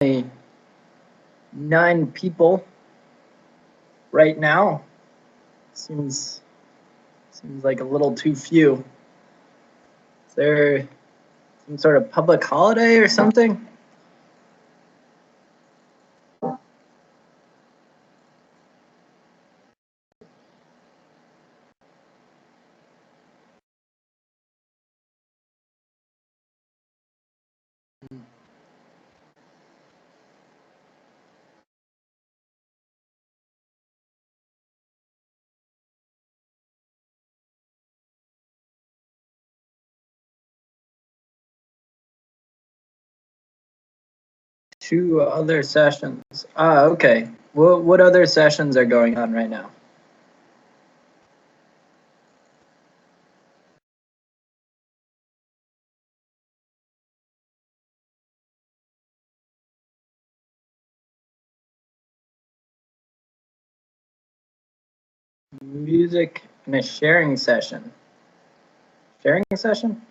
only 9 people right now. Seems like a little too few. Is there some sort of public holiday or something? Two other sessions. Okay. What other sessions are going on right now? Music and a sharing session. Sharing session?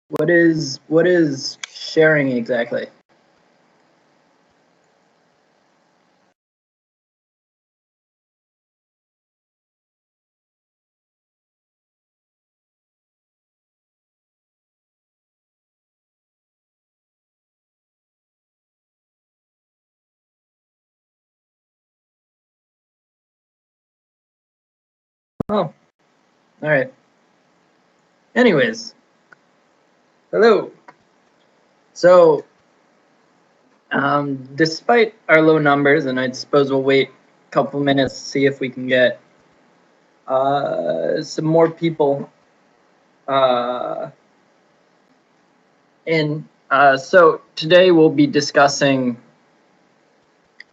What is sharing exactly? Oh, all right. Anyways, hello. So, despite our low numbers, and I suppose we'll wait a couple minutes to see if we can get some more people in. So today we'll be discussing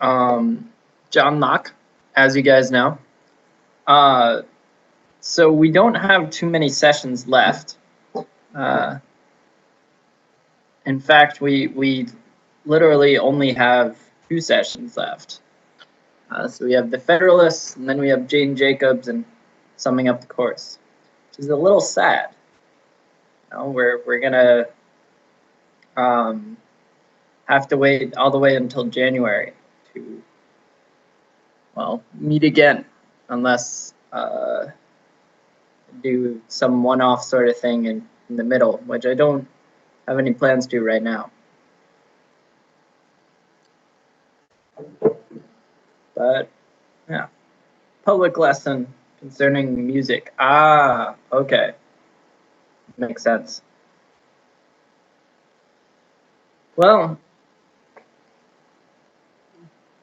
John Locke, as you guys know. So we don't have too many sessions left. In fact, we literally only have 2 sessions left. So we have the Federalists, and then we have Jane Jacobs and Summing Up the Course, which is a little sad. You know, we're gonna have to wait all the way until January to, well, meet again, unless do some one-off sort of thing in the middle, which I don't have any plans to right now. But yeah, public lesson concerning music. Ah, okay, makes sense. Well,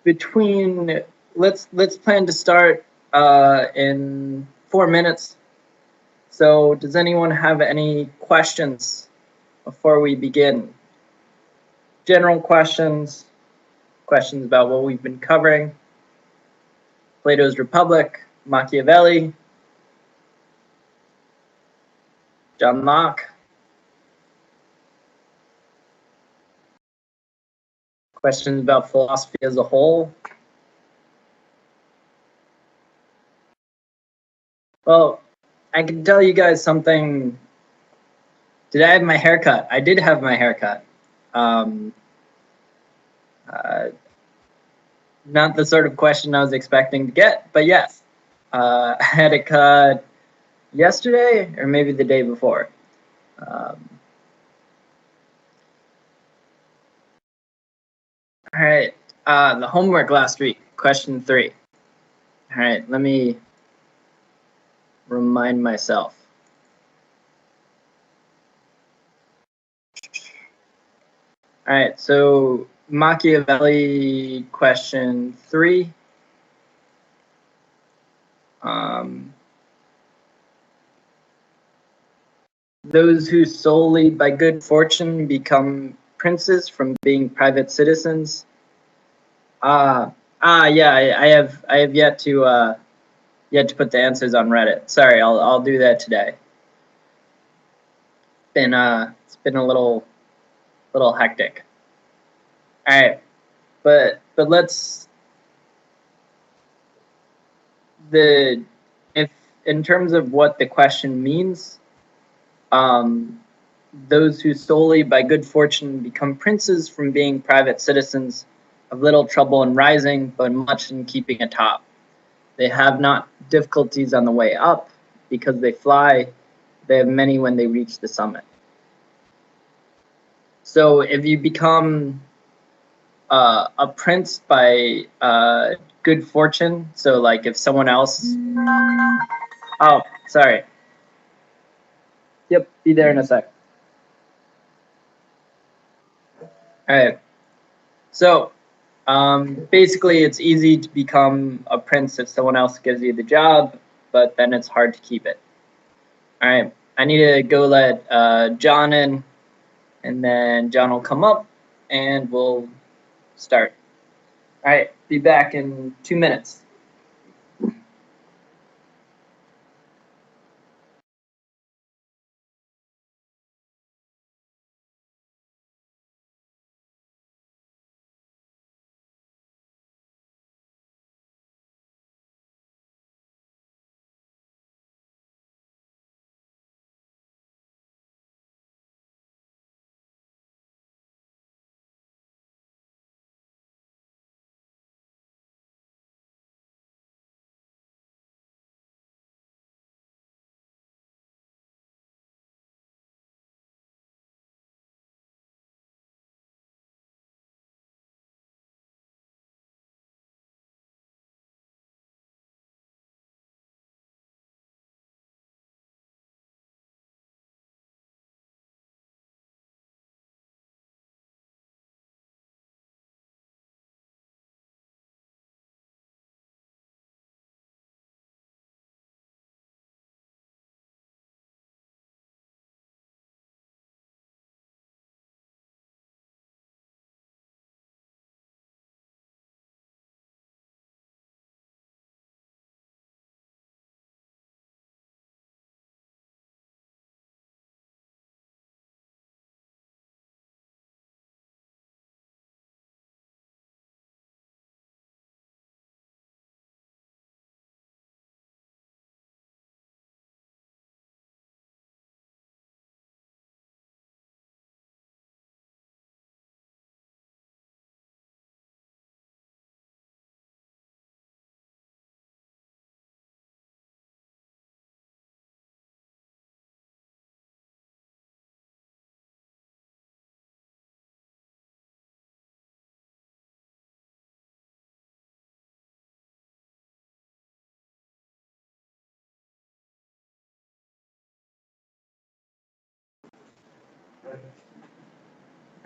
between let's plan to start in 4 minutes. So does anyone have any questions before we begin? General questions, questions about what we've been covering. Plato's Republic, Machiavelli, John Locke. Questions about philosophy as a whole. Well, I can tell you guys something. Did I have my haircut? I did have my haircut. Not the sort of question I was expecting to get, but yes. I had it cut yesterday or maybe the day before. All right, the homework last week, question 3. All right, let me remind myself. All right, so Machiavelli question 3. Those who solely by good fortune become princes from being private citizens. Yeah, I have yet to put the answers on Reddit. Sorry, I'll do that today. It's been a little hectic. All right, but let's if in terms of what the question means, those who solely by good fortune become princes from being private citizens have little trouble in rising, but much in keeping atop. They have not difficulties on the way up, because they fly. They have many when they reach the summit. So if you become a prince by good fortune, so like if someone else... Oh, sorry. Yep, be there in a sec. All right. So basically, it's easy to become a prince if someone else gives you the job, but then it's hard to keep it. All right. I need to go let John in, and then John will come up, and we'll start. All right. Be back in 2 minutes.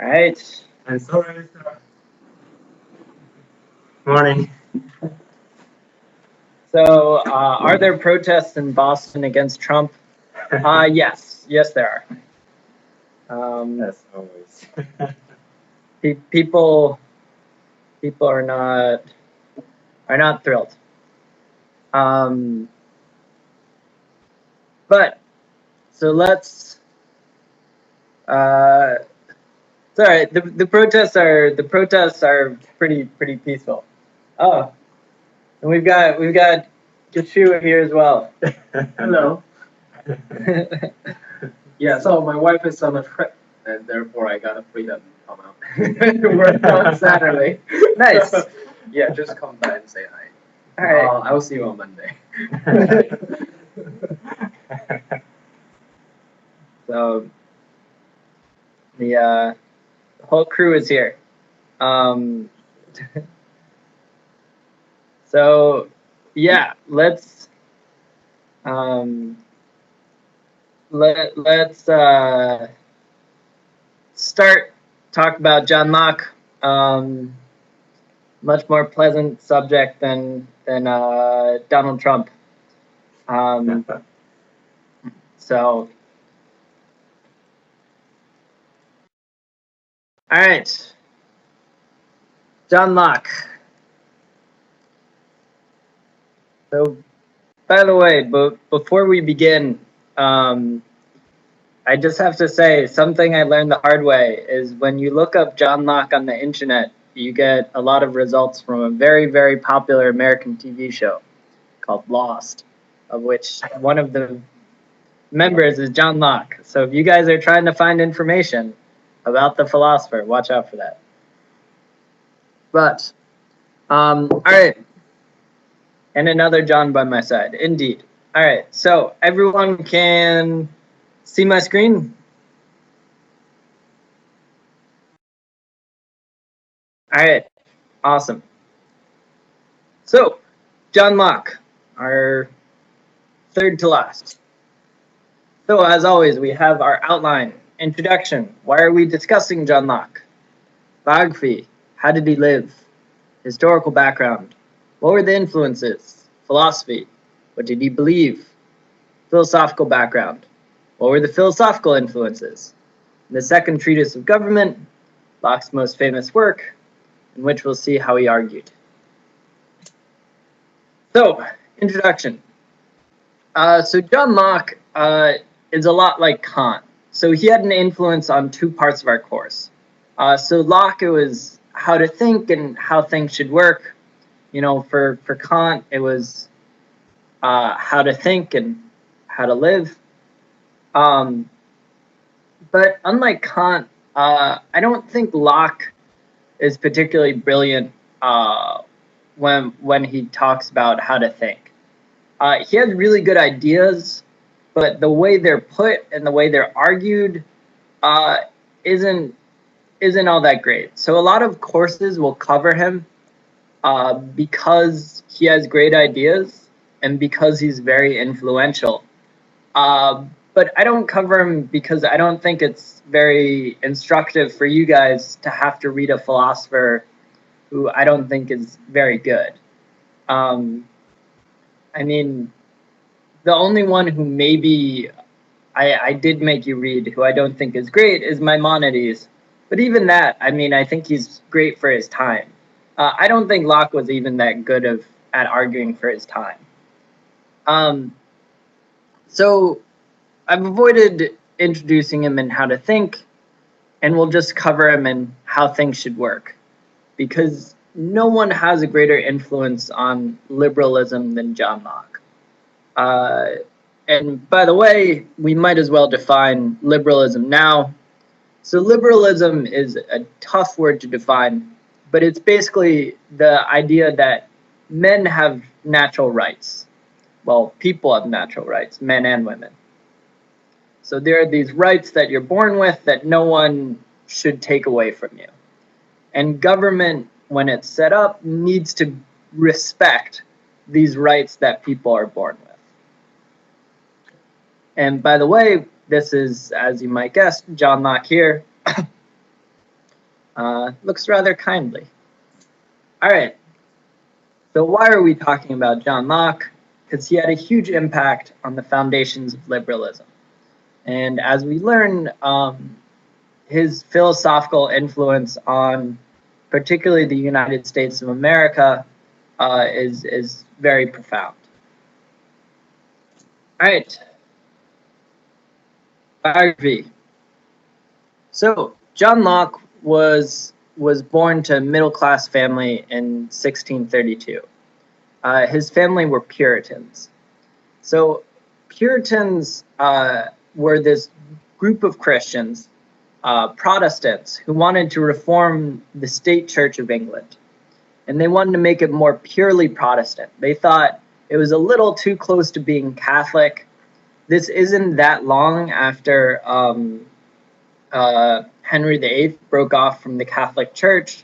All right. I'm sorry. Morning. So, are there protests in Boston against Trump? Yes, there are. As always. People are not thrilled. But so let's. It's all right. The protests are pretty peaceful. Oh, and we've got Yeshua here as well. Hello. Yeah, so my wife is on a trip, and therefore I got a freedom to come out to work on Saturday. Nice. Yeah, just come by and say hi. All right. I will see you on Monday. So the whole crew is here. So yeah, let's start talk about John Locke. Much more pleasant subject than Donald Trump. So, all right, John Locke. So, by the way, before we begin, I just have to say something I learned the hard way is when you look up John Locke on the internet, you get a lot of results from a very, very popular American TV show called Lost. of which one of the members is John Locke. So if you guys are trying to find information about the philosopher, watch out for that. But, all right. And another John by my side, indeed. All right, so everyone can see my screen? All right, awesome. So, John Locke, our third to last. So, as always, we have our outline, introduction. Why are we discussing John Locke? Biography, how did he live? Historical background, what were the influences? Philosophy, what did he believe? Philosophical background, what were the philosophical influences? And the second treatise of government, Locke's most famous work, in which we'll see how he argued. So, introduction. So John Locke is a lot like Kant. So he had an influence on two parts of our course. So Locke, it was how to think and how things should work. You know, for Kant, it was how to think and how to live. But unlike Kant, I don't think Locke is particularly brilliant when he talks about how to think. He has really good ideas, but the way they're put and the way they're argued isn't all that great. So a lot of courses will cover him because he has great ideas and because he's very influential. But I don't cover him because I don't think it's very instructive for you guys to have to read a philosopher who I don't think is very good. I mean, the only one who maybe I did make you read, who I don't think is great, is Maimonides. But even that, I mean, I think he's great for his time. I don't think Locke was even that good at arguing for his time. So I've avoided introducing him in how to think, and we'll just cover him in how things should work, because no one has a greater influence on liberalism than John Locke. And by the way, we might as well define liberalism now. So liberalism is a tough word to define, but it's basically the idea that men have natural rights. Well, people have natural rights, men and women. So there are these rights that you're born with that no one should take away from you. And government, when it's set up, needs to respect these rights that people are born with. And by the way, this is, as you might guess, John Locke here. Looks rather kindly. All right. So why are we talking about John Locke? Because he had a huge impact on the foundations of liberalism. And as we learn, his philosophical influence on particularly the United States of America is very profound. All right. Biography. So John Locke was born to a middle-class family in 1632. His family were Puritans. So Puritans were this group of Christians, Protestants, who wanted to reform the state church of England. And they wanted to make it more purely Protestant. They thought it was a little too close to being Catholic. This isn't that long after Henry VIII broke off from the Catholic Church,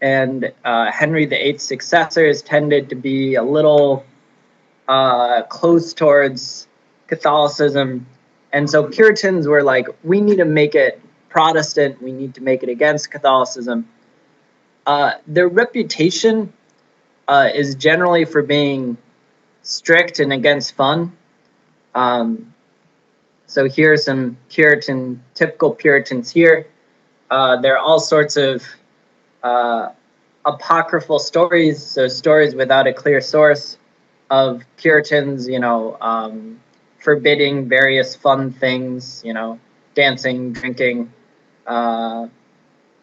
and Henry VIII's successors tended to be a little close towards Catholicism. And so Puritans were like, we need to make it Protestant, we need to make it against Catholicism. Their reputation is generally for being strict and against fun. So here are some typical Puritans here. There are all sorts of apocryphal stories, so stories without a clear source of Puritans, forbidding various fun things, dancing, drinking,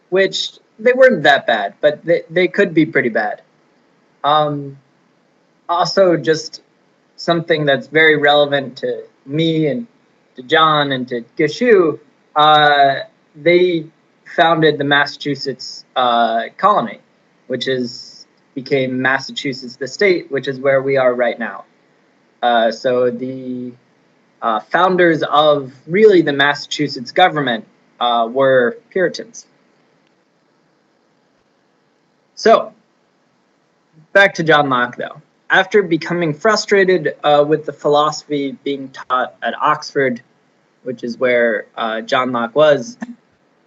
which they weren't that bad, but they could be pretty bad. Also, just something that's very relevant to me and to John and to Gishu, they founded the Massachusetts colony, which became Massachusetts the state, which is where we are right now. So the founders of really the Massachusetts government were Puritans. So back to John Locke, though. After becoming frustrated with the philosophy being taught at Oxford, which is where John Locke was,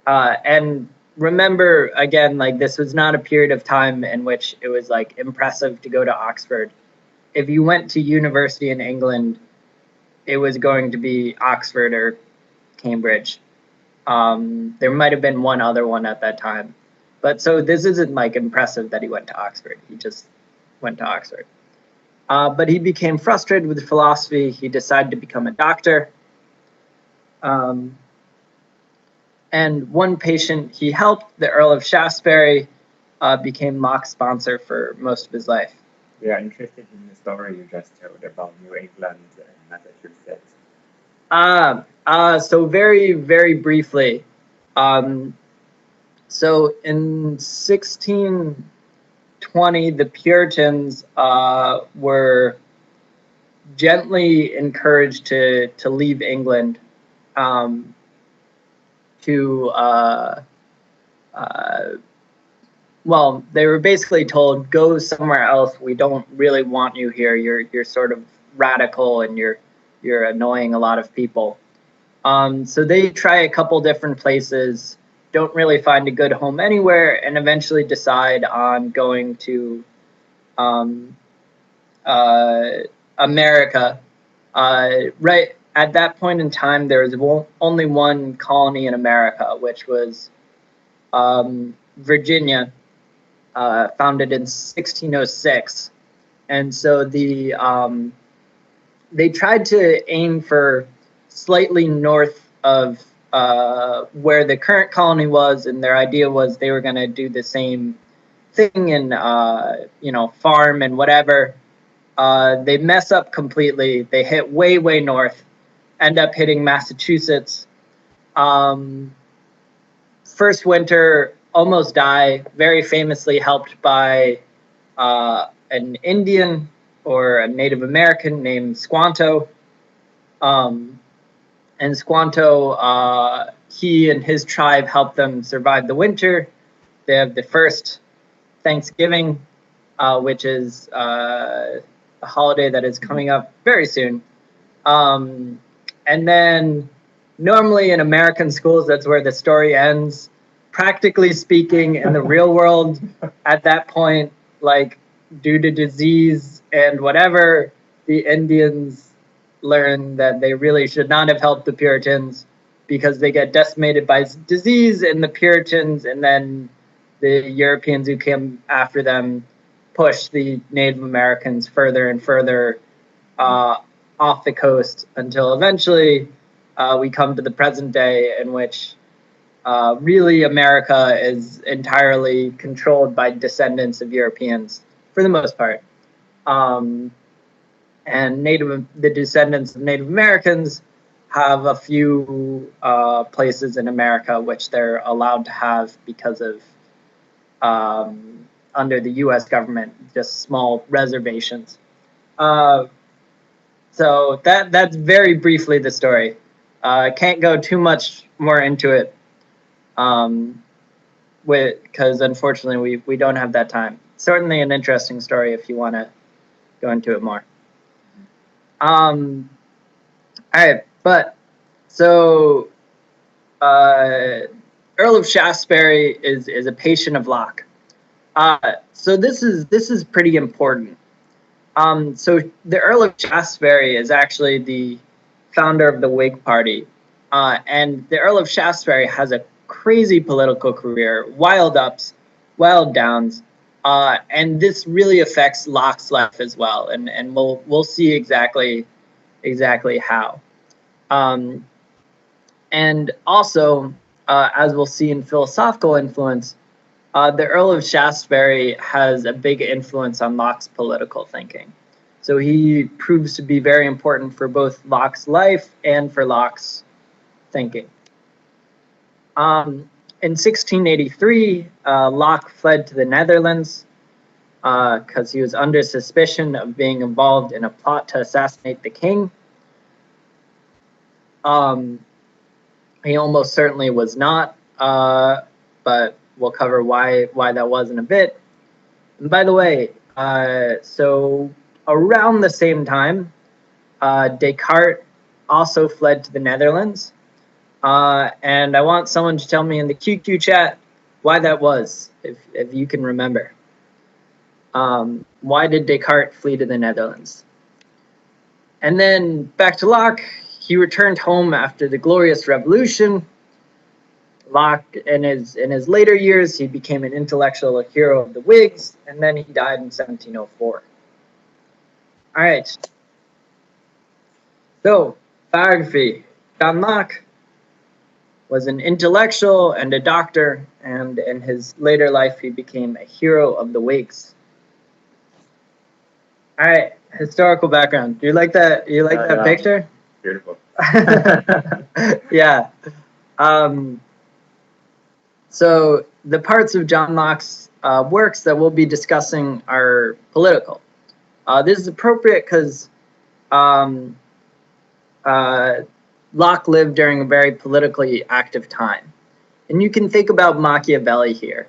and remember, again, like, this was not a period of time in which it was like impressive to go to Oxford. If you went to university in England, it was going to be Oxford or Cambridge. There might have been one other one at that time. But so this isn't like impressive that he went to Oxford. He just went to Oxford. But he became frustrated with philosophy. He decided to become a doctor. And one patient he helped, the Earl of Shaftesbury, became Locke's sponsor for most of his life. We are interested in the story you just told about New England and Massachusetts. So very, very briefly. So in 1620, the Puritans were gently encouraged to leave England, well, they were basically told, go somewhere else. We don't really want you here. You're sort of radical and you're annoying a lot of people. So they try a couple different places, don't really find a good home anywhere, and eventually decide on going to America. Right at that point in time, there was only one colony in America, which was Virginia, founded in 1606. And so they tried to aim for slightly north of where the current colony was, and their idea was they were going to do the same thing and farm and whatever. They mess up completely. They hit way, way north, end up hitting Massachusetts. First winter, almost die, very famously helped by an Indian or a Native American named Squanto. And Squanto, he and his tribe helped them survive the winter. They have the first Thanksgiving, which is a holiday that is coming up very soon. And then normally in American schools, that's where the story ends. Practically speaking, in the real world, at that point, like, due to disease and whatever, the Indians learn that they really should not have helped the Puritans because they get decimated by disease, and the Puritans and then the Europeans who came after them push the Native Americans further and further off the coast until eventually we come to the present day, in which really America is entirely controlled by descendants of Europeans for the most part. And the descendants of Native Americans have a few places in America which they're allowed to have because of under the U.S. government, just small reservations. So that's very briefly the story. Can't go too much more into it because unfortunately we don't have that time. Certainly an interesting story if you want to go into it more. All right, but so Earl of Shaftesbury is a patient of Locke. So this is pretty important. So the Earl of Shaftesbury is actually the founder of the Whig Party, and the Earl of Shaftesbury has a crazy political career, wild ups, wild downs. And this really affects Locke's life as well, and we'll see exactly how. And also, as we'll see in philosophical influence, the Earl of Shaftesbury has a big influence on Locke's political thinking. So he proves to be very important for both Locke's life and for Locke's thinking. In 1683, Locke fled to the Netherlands because he was under suspicion of being involved in a plot to assassinate the king. He almost certainly was not, but we'll cover why that was in a bit. And by the way, so around the same time, Descartes also fled to the Netherlands. And I want someone to tell me in the QQ chat why that was, if you can remember. Why did Descartes flee to the Netherlands? And then back to Locke. He returned home after the Glorious Revolution. Locke, in his later years, he became an intellectual hero of the Whigs, and then he died in 1704. All right. So, biography. John Locke was an intellectual and a doctor, and in his later life, he became a hero of the Whigs. All right, historical background. Do you like that? You like that picture? Beautiful. Yeah. So the parts of John Locke's works that we'll be discussing are political. This is appropriate because Locke lived during a very politically active time. And you can think about Machiavelli here.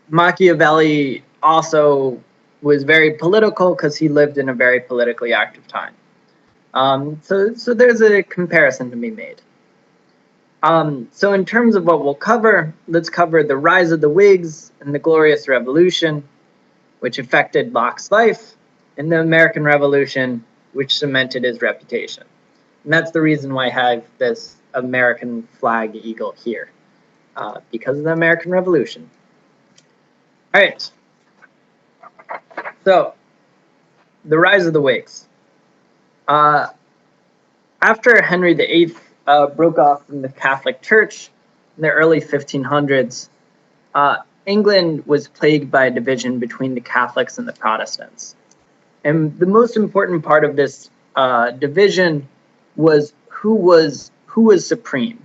Machiavelli also was very political because he lived in a very politically active time. So there's a comparison to be made. So in terms of what we'll cover, let's cover the rise of the Whigs and the Glorious Revolution, which affected Locke's life, and the American Revolution, which cemented his reputation. And that's the reason why I have this American flag eagle here, because of the American Revolution. All right. So, the rise of the Whigs. After Henry VIII broke off from the Catholic Church in the early 1500s, England was plagued by a division between the Catholics and the Protestants. And the most important part of this division was who was supreme.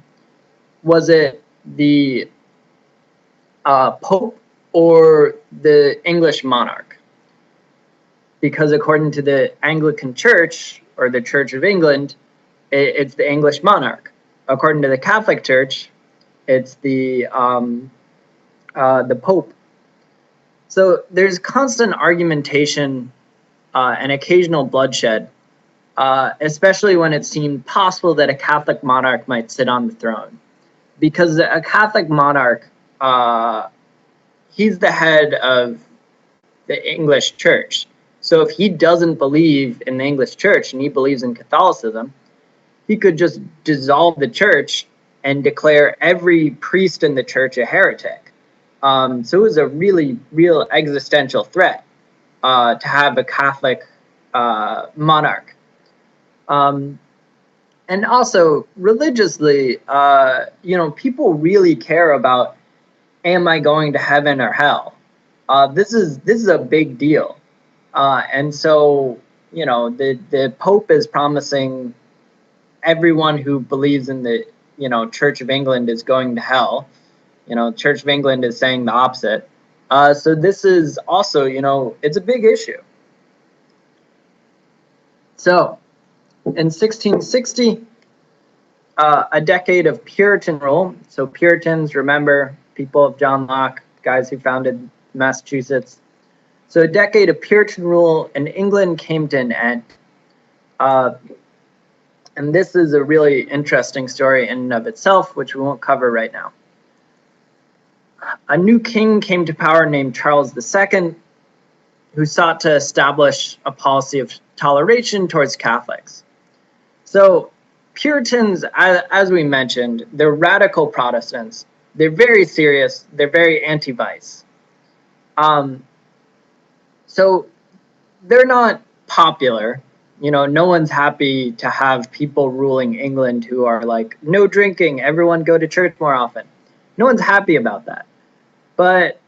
Was it the Pope or the English monarch? Because according to the Anglican Church, or the Church of England, it's the English monarch. According to the Catholic Church, it's the Pope. So there's constant argumentation and occasional bloodshed, especially when it seemed possible that a Catholic monarch might sit on the throne. Because a Catholic monarch, he's the head of the English Church. So if he doesn't believe in the English Church and he believes in Catholicism, he could just dissolve the church and declare every priest in the church a heretic. So it was a really real existential threat to have a Catholic monarch. And also religiously, people really care about, am I going to heaven or hell? This is a big deal. And so, the Pope is promising everyone who believes in the, Church of England is going to hell. Church of England is saying the opposite. So this is also, it's a big issue. So, in 1660, a decade of Puritan rule. So Puritans, remember, people of John Locke, guys who founded Massachusetts. So a decade of Puritan rule in England came to an end. And this is a really interesting story in and of itself, which we won't cover right now. A new king came to power named Charles II, who sought to establish a policy of toleration towards Catholics. So Puritans, as we mentioned, they're radical Protestants. They're very serious. They're very anti-vice. So they're not popular. No one's happy to have people ruling England who are like, no drinking, everyone go to church more often. No one's happy about that. But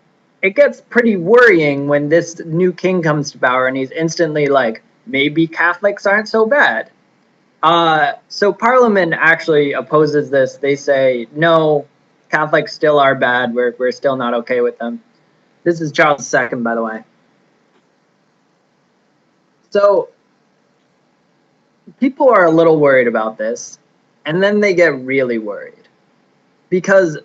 it gets pretty worrying when this new king comes to power and he's instantly like, maybe Catholics aren't so bad. So Parliament actually opposes this. They say, no, Catholics still are bad. We're still not okay with them. This is Charles II, by the way. So people are a little worried about this, and then they get really worried because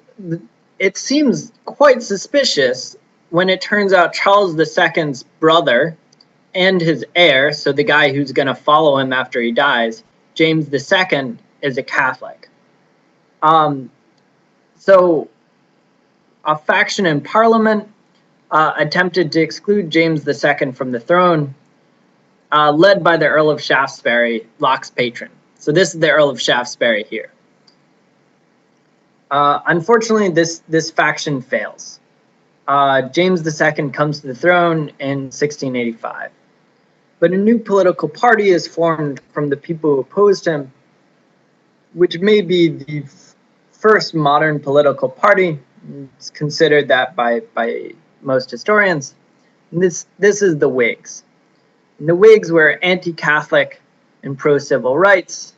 it seems quite suspicious when it turns out Charles II's brother and his heir, so the guy who's going to follow him after he dies, James II, is a Catholic. So a faction in Parliament attempted to exclude James II from the throne, led by the Earl of Shaftesbury, Locke's patron. So this is the Earl of Shaftesbury here. Unfortunately, this faction fails. James II comes to the throne in 1685. But a new political party is formed from the people who opposed him, which may be the first modern political party. It's considered that by most historians. And this is the Whigs. And the Whigs were anti-Catholic and pro-civil rights,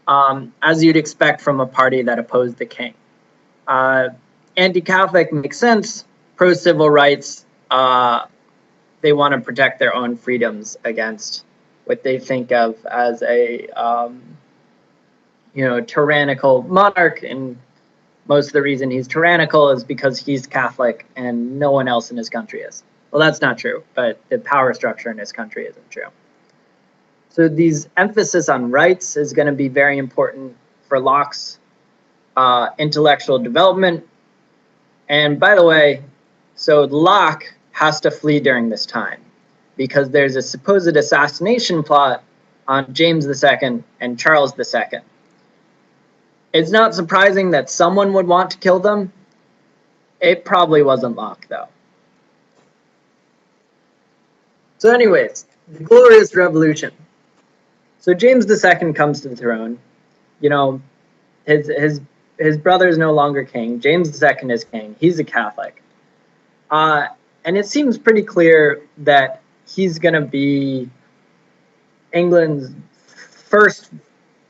as you'd expect from a party that opposed the king. Anti-Catholic makes sense. Pro-civil rights, they want to protect their own freedoms against what they think of as a tyrannical monarch, and most of the reason he's tyrannical is because he's Catholic and no one else in his country is. Well, that's not true, but the power structure in his country isn't true. So these emphasis on rights is going to be very important for Locke's intellectual development. And by the way, so Locke has to flee during this time because there's a supposed assassination plot on James II and Charles II. It's not surprising that someone would want to kill them. It probably wasn't Locke, though. So anyways, the Glorious Revolution. So James II comes to the throne. You know, his brother is no longer king. James II is king. He's a Catholic. And it seems pretty clear that he's going to be England's first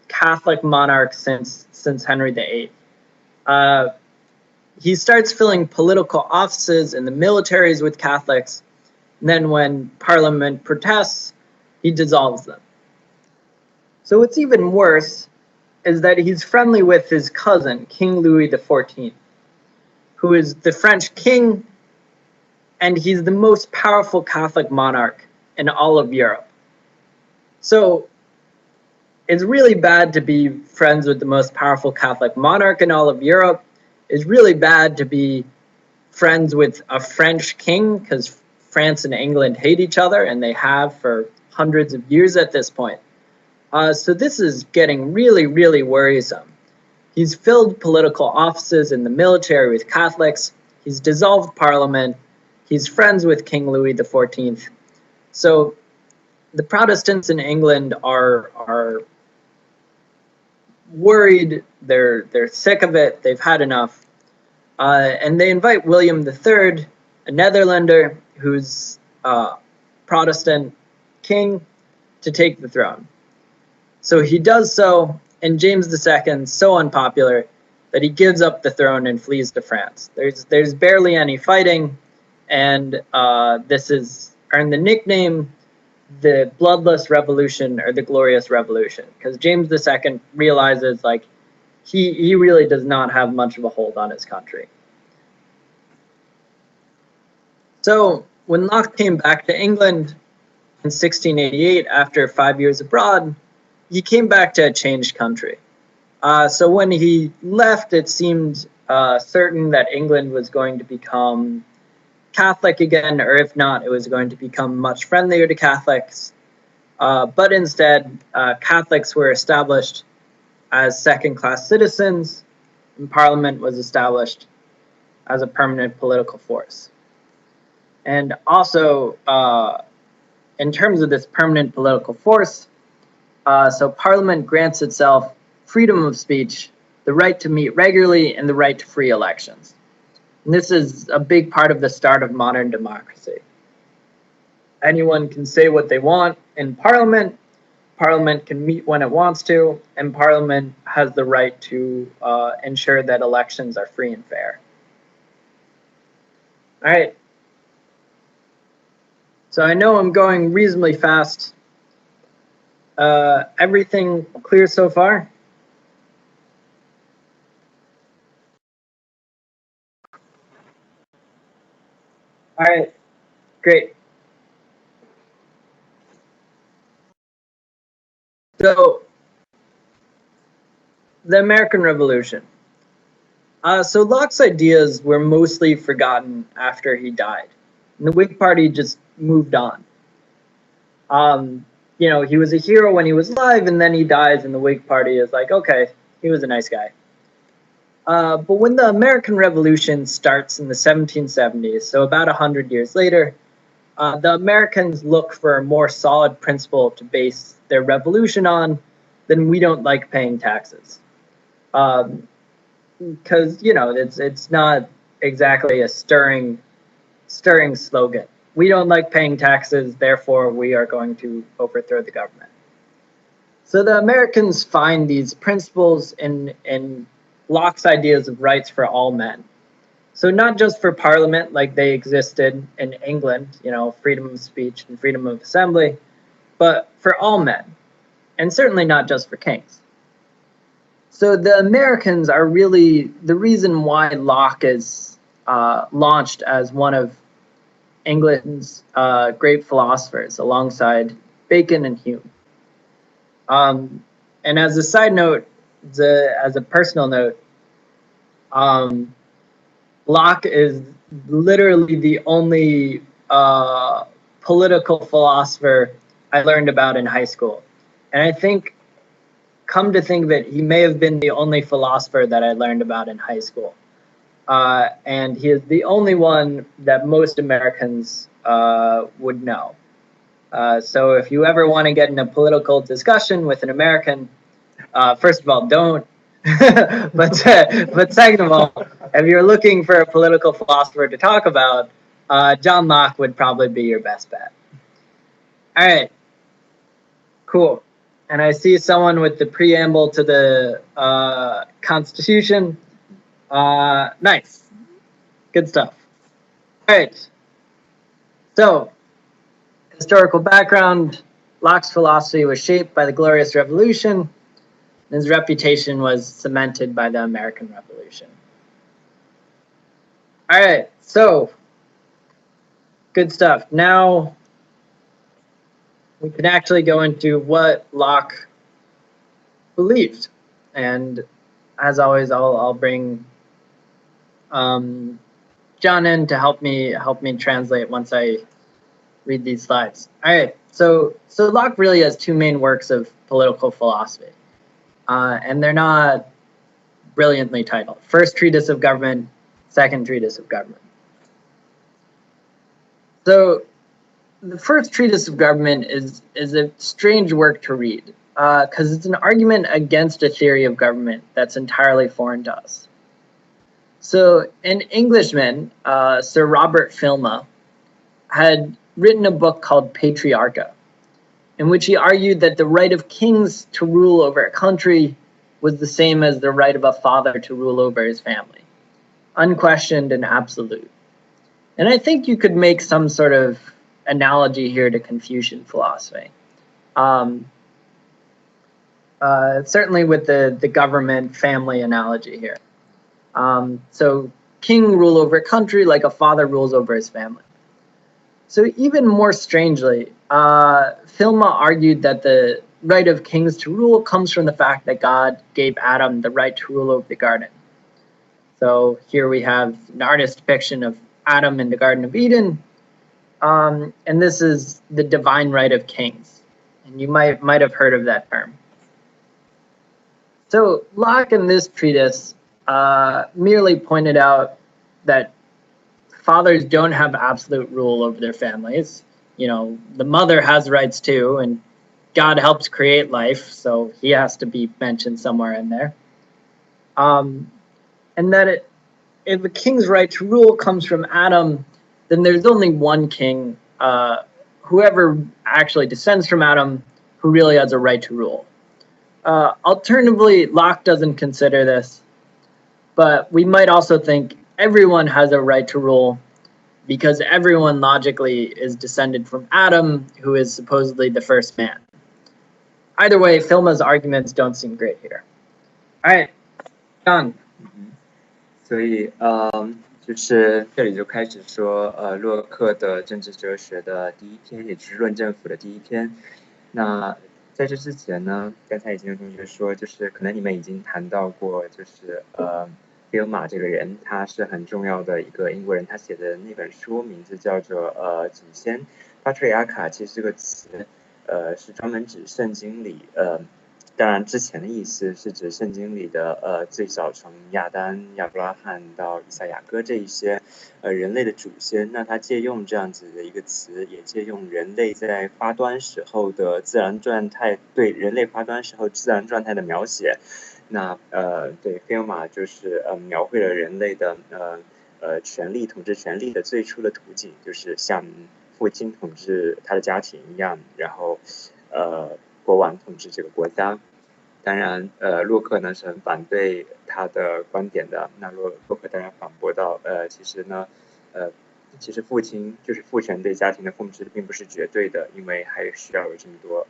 Catholic monarch since Henry VIII. He starts filling political offices in the militaries with Catholics. And then when Parliament protests, he dissolves them. So what's even worse is that he's friendly with his cousin, King Louis XIV, who is the French king, and he's the most powerful Catholic monarch in all of Europe. So it's really bad to be friends with the most powerful Catholic monarch in all of Europe. It's really bad to be friends with a French king, because France and England hate each other, and they have for hundreds of years at this point. So this is getting really, really worrisome. He's filled political offices in the military with Catholics. He's dissolved Parliament. He's friends with King Louis XIV. So the Protestants in England are worried. They're sick of it. They've had enough. And they invite William III, a Netherlander who's Protestant king, to take the throne. So he does so, and James II is so unpopular that he gives up the throne and flees to France. There's barely any fighting, and this has earned the nickname the Bloodless Revolution or the Glorious Revolution, because James II realizes like he really does not have much of a hold on his country. So when Locke came back to England in 1688 after 5 years abroad, he came back to a changed country. So when he left, it seemed certain that England was going to become Catholic again, or if not, it was going to become much friendlier to Catholics. But instead, Catholics were established as second-class citizens, and Parliament was established as a permanent political force. And also, in terms of this permanent political force, so Parliament grants itself freedom of speech, the right to meet regularly, and the right to free elections. And this is a big part of the start of modern democracy. Anyone can say what they want in Parliament. Parliament can meet when it wants to, and Parliament has the right to ensure that elections are free and fair. All right. So I know I'm going reasonably fast. Everything clear so far? All right, great. So, the American Revolution. So Locke's ideas were mostly forgotten after he died. And the Whig Party just moved on. You know, he was a hero when he was alive, and then he dies, and the Whig Party is like, okay, he was a nice guy. But when the American Revolution starts in the 1770s, so about 100 years later, the Americans look for a more solid principle to base their revolution on than we don't like paying taxes. Because, you know, it's not exactly a stirring slogan. We don't like paying taxes, therefore we are going to overthrow the government. So the Americans find these principles in Locke's ideas of rights for all men. So not just for Parliament, like they existed in England, you know, freedom of speech and freedom of assembly, but for all men, and certainly not just for kings. So the Americans are really the reason why Locke is launched as one of England's great philosophers, alongside Bacon and Hume. And as a side note, as a personal note, Locke is literally the only political philosopher I learned about in high school. And I think, come to think of it, he may have been the only philosopher that I learned about in high school. And he is the only one that most Americans would know. So if you ever want to get in a political discussion with an American, first of all, don't. but second of all, if you're looking for a political philosopher to talk about, John Locke would probably be your best bet. All right, cool. And I see someone with the preamble to the Constitution. Nice, good stuff. All right. So, historical background: Locke's philosophy was shaped by the Glorious Revolution. His reputation was cemented by the American Revolution. All right, so good stuff. Now we can actually go into what Locke believed, and as always, I'll bring John in to help me translate once I read these slides. All right, so Locke really has two main works of political philosophy. And they're not brilliantly titled. First Treatise of Government, Second Treatise of Government. So the First Treatise of Government is a strange work to read because it's an argument against a theory of government that's entirely foreign to us. So an Englishman, Sir Robert Filmer, had written a book called Patriarcha, in which he argued that the right of kings to rule over a country was the same as the right of a father to rule over his family, unquestioned and absolute. And I think you could make some sort of analogy here to Confucian philosophy. Certainly with the government family analogy here. So king rule over a country like a father rules over his family. So even more strangely, Filmer argued that the right of kings to rule comes from the fact that God gave Adam the right to rule over the garden. So here we have an artist's depiction of Adam in the Garden of Eden, and this is the divine right of kings. And you might have heard of that term. So Locke in this treatise merely pointed out that fathers don't have absolute rule over their families. You know, the mother has rights too, and God helps create life, so he has to be mentioned somewhere in there. And that if a king's right to rule comes from Adam, then there's only one king, whoever actually descends from Adam, who really has a right to rule. Alternatively, Locke doesn't consider this, but we might also think everyone has a right to rule because everyone logically is descended from Adam, who is supposedly the first man. Either way, Filma's arguments don't seem great here. All right, John. 所以就是这里就开始说洛克的政治哲学的第一篇，也就是论政府的第一篇。那在这之前呢，刚才已经有同学说，就是可能你们已经谈到过，就是菲尔玛这个人，他是很重要的一个英国人，他写的那本书名字叫做祖先 patriarcha， 其实这个词是专门指圣经里当然之前的意思是指圣经里的最早从亚当、亚伯拉罕到以赛亚哥这一些人类的祖先。那他借用这样子的一个词，也借用人类在发端时候的自然状态，对人类发端时候自然状态的描写。那对菲尔玛就是描绘了人类的权力统治权力的最初的途径，就是像父亲统治他的家庭一样，然后国王统治这个国家。当然洛克呢是很反对他的观点的。那洛克当然反驳到其实呢其实父亲就是父权对家庭的控制并不是绝对的，因为还需要有这么多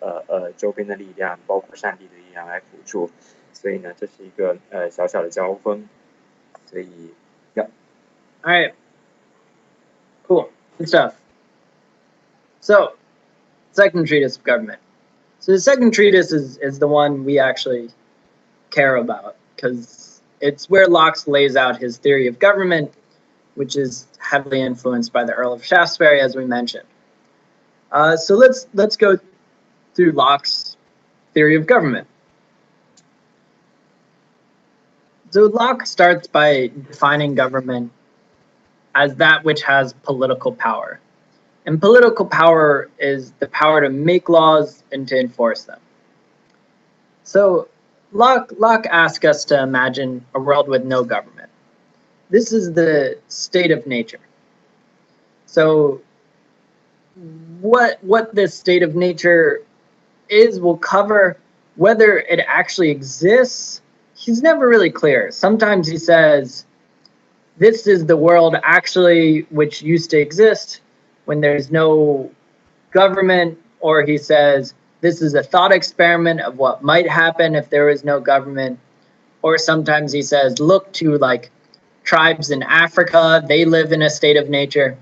周边的力量，包括上帝的力量来辅助。所以呢这是一个小小的交锋。所以All right. Cool. Good stuff. So, second treatise of government. So the second treatise is the one we actually care about because it's where Locke lays out his theory of government, which is heavily influenced by the Earl of Shaftesbury, as we mentioned. So let's go through Locke's theory of government. So Locke starts by defining government as that which has political power. And political power is the power to make laws and to enforce them. So Locke asks us to imagine a world with no government. This is the state of nature. So what this state of nature is will cover whether it actually exists. He's never really clear. Sometimes he says, this is the world actually which used to exist when there's no government, or he says, this is a thought experiment of what might happen if there was no government. Or sometimes he says, look to like tribes in Africa, they live in a state of nature.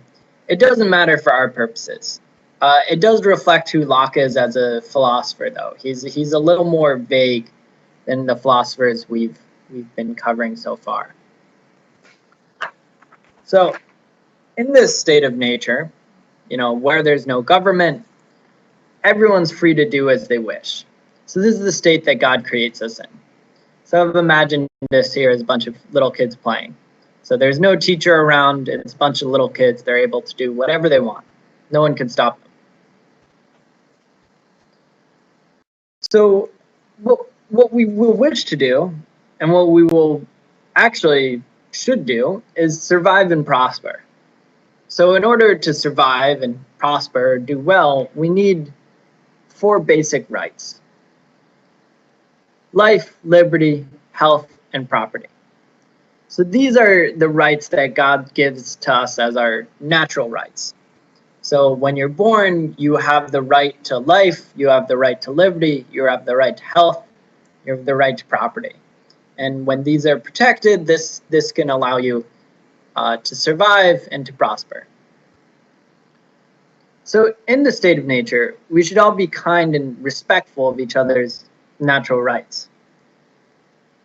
It doesn't matter for our purposes. It does reflect who Locke is as a philosopher, though. He's a little more vague than the philosophers we've been covering so far. So, in this state of nature, where there's no government, everyone's free to do as they wish. So this is the state that God creates us in. So I've imagined this here as a bunch of little kids playing. So there's no teacher around, it's a bunch of little kids, they're able to do whatever they want. No one can stop them. So what we will wish to do, and what we will actually should do, is survive and prosper. So in order to survive and prosper, do well, we need 4 basic rights: life, liberty, health, and property. So these are the rights that God gives to us as our natural rights. So when you're born, you have the right to life, you have the right to liberty, you have the right to health, you have the right to property. And when these are protected, this can allow you to survive and to prosper. So in the state of nature, we should all be kind and respectful of each other's natural rights.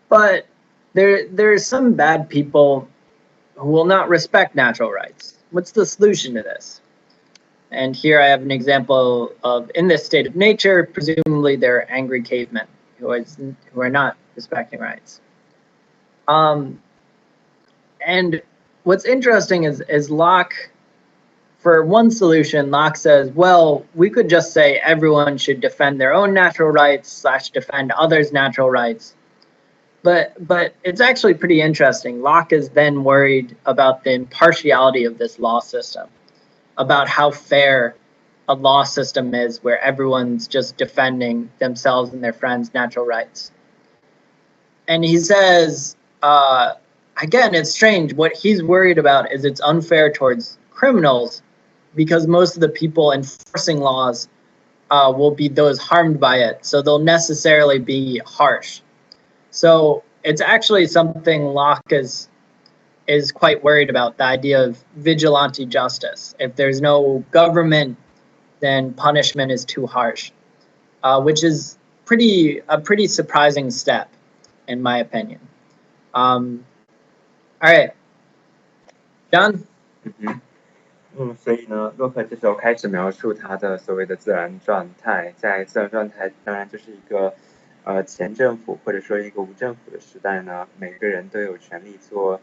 But there are some bad people who will not respect natural rights. What's the solution to this? And here I have an example of, in this state of nature, presumably they're angry cavemen who are not respecting rights. And what's interesting is Locke, for one solution, Locke says, well, we could just say everyone should defend their own natural rights / defend others' natural rights. But it's actually pretty interesting. Locke is then worried about the impartiality of this law system, about how fair a law system is where everyone's just defending themselves and their friends' natural rights. And he says, again, it's strange. What he's worried about is it's unfair towards criminals because most of the people enforcing laws will be those harmed by it. So they'll necessarily be harsh. So it's actually something Locke is quite worried about, the idea of vigilante justice. If there's no government, then punishment is too harsh, which is a pretty surprising step, in my opinion. All right, John? 所以呢，洛克这时候开始描述他的所谓的自然状态，在自然状态当然就是一个前政府或者说一个无政府的时代呢，每个人都有权利做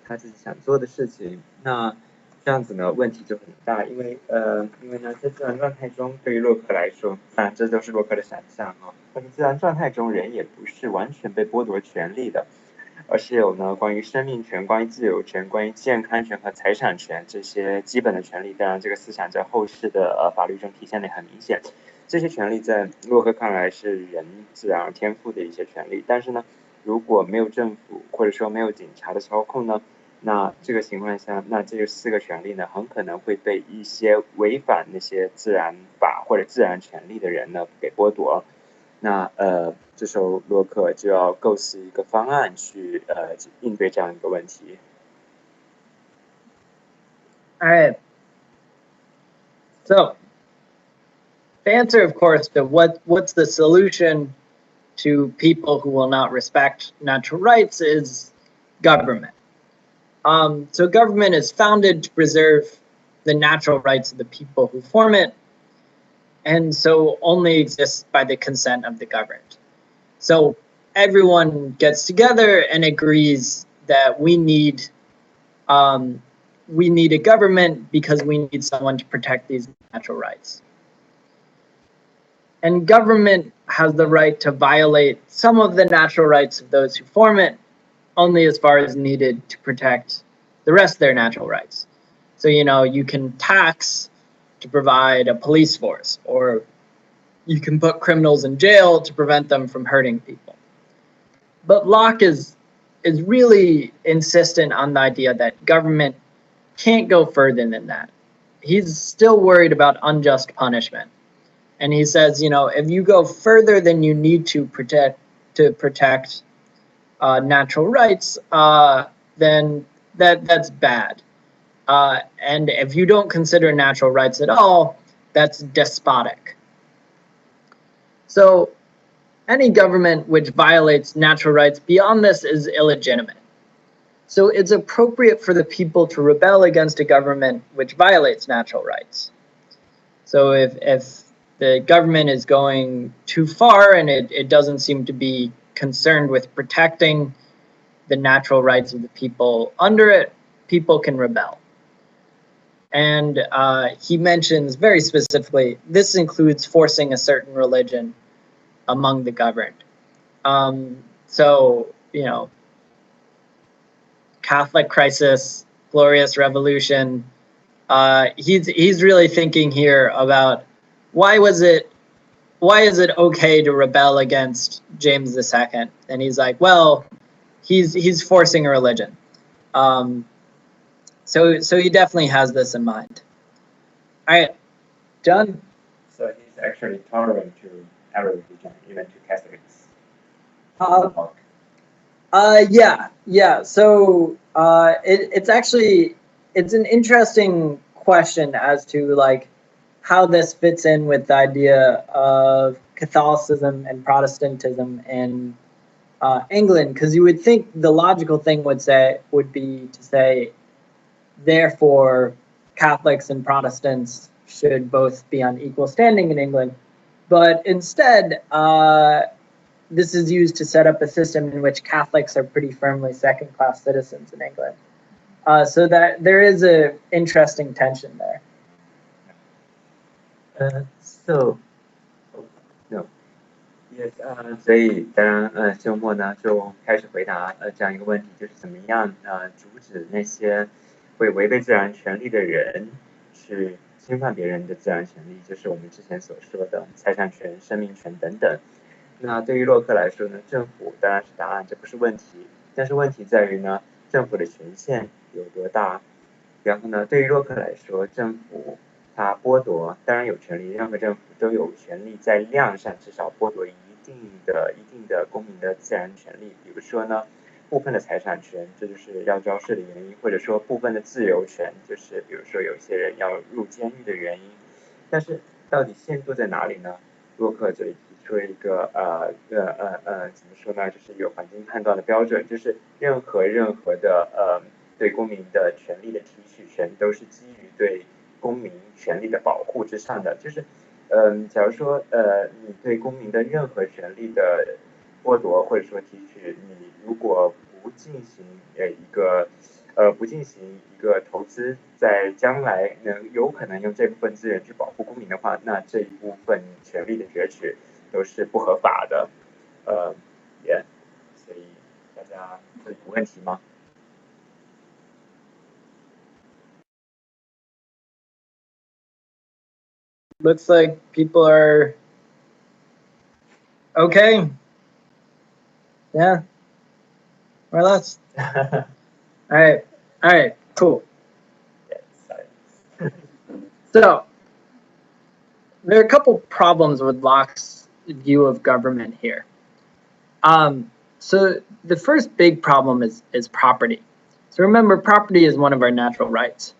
他自己想做的事情。那这样子呢，问题就很大，因为呢，在自然状态中，对于洛克来说，当然这都是洛克的想象啊，但是自然状态中人也不是完全被剥夺权利的。而是有呢关于生命权、关于自由权、关于健康权和财产权这些基本的权利。当然，这个思想在后世的法律中体现得很明显。这些权利在洛克看来是人自然而天赋的一些权利，但是呢，如果没有政府或者说没有警察的操控呢，那这个情况下，那这4个权利呢，很可能会被一些违反那些自然法或者自然权利的人呢给剥夺。那这时候洛克就要构思一个方案去应对这样一个问题。All right. So the answer, of course, to what's the solution to people who will not respect natural rights is government. So government is founded to preserve the natural rights of the people who form it, and so only exists by the consent of the governed. So everyone gets together and agrees that we need a government because we need someone to protect these natural rights. And government has the right to violate some of the natural rights of those who form it, only as far as needed to protect the rest of their natural rights. So, you can tax to provide a police force, or you can put criminals in jail to prevent them from hurting people. But Locke is really insistent on the idea that government can't go further than that. He's still worried about unjust punishment. And he says, if you go further than you need to protect natural rights, then that's bad. And if you don't consider natural rights at all, that's despotic. So any government which violates natural rights beyond this is illegitimate. So it's appropriate for the people to rebel against a government which violates natural rights. So if the government is going too far and it doesn't seem to be concerned with protecting the natural rights of the people under it, people can rebel. And he mentions very specifically, this includes forcing a certain religion among the governed. So, Catholic crisis, glorious revolution. He's really thinking here about why is it okay to rebel against James II? And he's like, well, he's forcing a religion. So he definitely has this in mind. All right, John? So he's actually tolerant to every religion, even to Catholics. Yeah. So it's an interesting question as to how this fits in with the idea of Catholicism and Protestantism in England, because you would think the logical thing would be to say, therefore, Catholics and Protestants should both be on equal standing in England. But instead, this is used to set up a system in which Catholics are pretty firmly second-class citizens in England. So that there is an interesting tension there. Yes，所以当然，周末呢就开始回答这样一个问题，就是怎么样阻止那些会违背自然权利的人去侵犯别人的自然权利，就是我们之前所说的财产权、生命权等等。那对于洛克来说呢，政府当然是答案，这不是问题，但是问题在于呢，政府的权限有多大？然后呢，对于洛克来说，政府他剥夺当然有权利，任何政府都有权利在量上至少剥夺一定的公民的自然权利，比如说呢，部分的财产权，这就是要交税的原因，或者说部分的自由权，就是比如说有些人要入监狱的原因。但是到底限度在哪里呢？洛克这里提出了一个怎么说呢，就是一个环境判断的标准，就是任何的对公民的权利的提取权都是基于对公民权利的保护之上的，就是假如说你对公民的任何权利的剥夺或者说提取，你如果不进行一个投资，在将来有可能用这部分资源去保护公民的话，那这一部分权利的攫取都是不合法的。所以大家有问题吗？Looks like people are okay. Yeah, more or less. All right, cool. So there are a couple problems with Locke's view of government here. So the first big problem is property. So remember, property is one of our natural rights.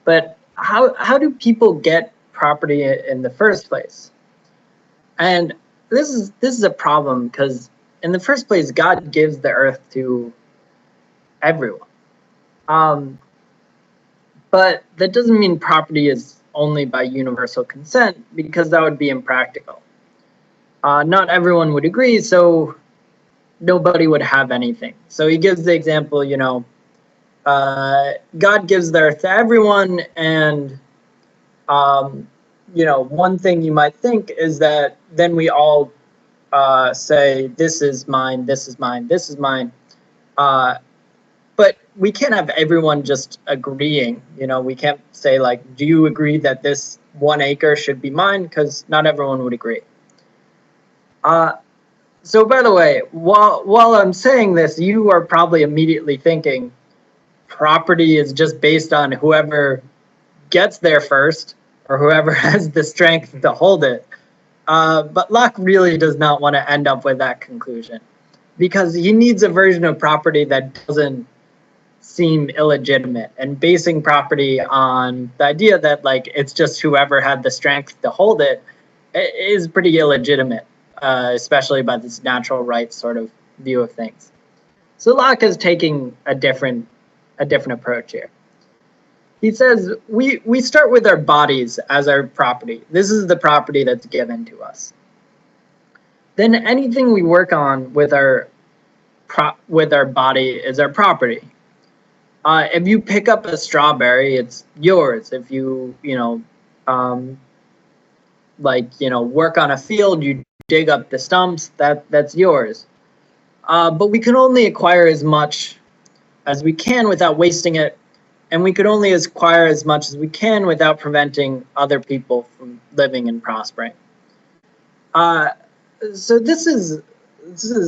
But how do people get property in the first place? And this is a problem because in the first place, God gives the earth to everyone. But that doesn't mean property is only by universal consent, because that would be impractical. Not everyone would agree, so nobody would have anything. So he gives the example, God gives the earth to everyone, and one thing you might think is that then we all say, this is mine, this is mine, this is mine. But we can't have everyone just agreeing. We can't say, like, do you agree that this 1 acre should be mine? Because not everyone would agree. So by the way, while I'm saying this, you are probably immediately thinking property is just based on whoever gets there first or whoever has the strength to hold it. But Locke really does not want to end up with that conclusion, because he needs a version of property that doesn't seem illegitimate, and basing property on the idea that, like, it's just whoever had the strength to hold it is pretty illegitimate, especially by this natural rights sort of view of things. So Locke is taking a different approach here. He says we start with our bodies as our property. This is the property that's given to us. Then anything we work on with our body is our property. If you pick up a strawberry, it's yours. If you work on a field, you dig up the stumps, that's yours. But we can only acquire as much as we can without wasting it, and we could only acquire as much as we can without preventing other people from living and prospering. So this is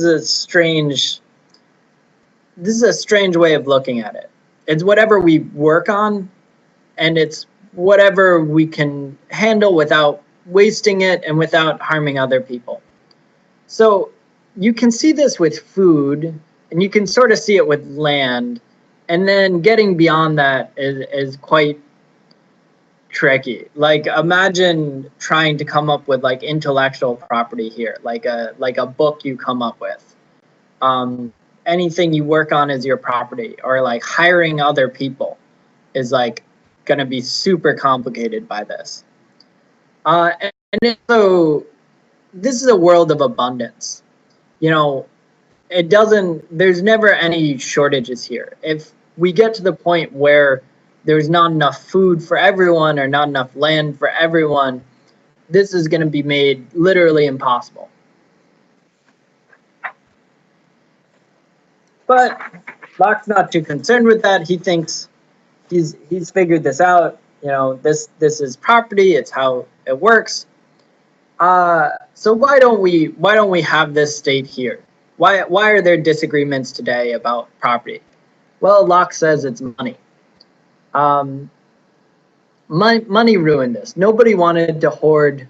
a strange way of looking at it. It's whatever we work on, and it's whatever we can handle without wasting it and without harming other people. So you can see this with food, and you can sort of see it with land, and then getting beyond that is quite tricky. Like, imagine trying to come up with, like, intellectual property here, like a book you come up with. Anything you work on is your property, or like hiring other people is like going to be super complicated by this. And so this is a world of abundance. There's never any shortages here. If we get to the point where there's not enough food for everyone or not enough land for everyone, this is going to be made literally impossible. But Locke's not too concerned with that. He thinks he's figured this out. You know, this is property. It's how it works. So why don't we have this state here? Why are there disagreements today about property? Well, Locke says it's money. Money ruined this. Nobody wanted to hoard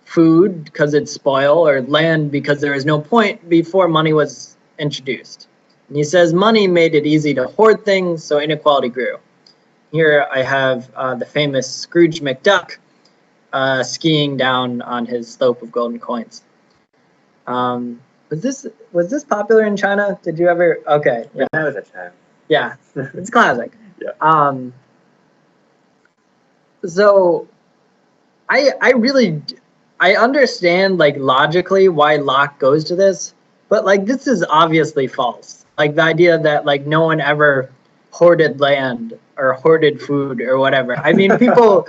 food because it'd spoil, or land because there was no point before money was introduced. And he says money made it easy to hoard things, so inequality grew. Here I have the famous Scrooge McDuck skiing down on his slope of golden coins. Was this popular in China? Did you ever? Okay, yeah. When I was a child. Yeah, it's classic. Yeah. So I understand like logically why Locke goes to this, but like this is obviously false. Like the idea that like no one ever hoarded land or hoarded food or whatever. I mean, people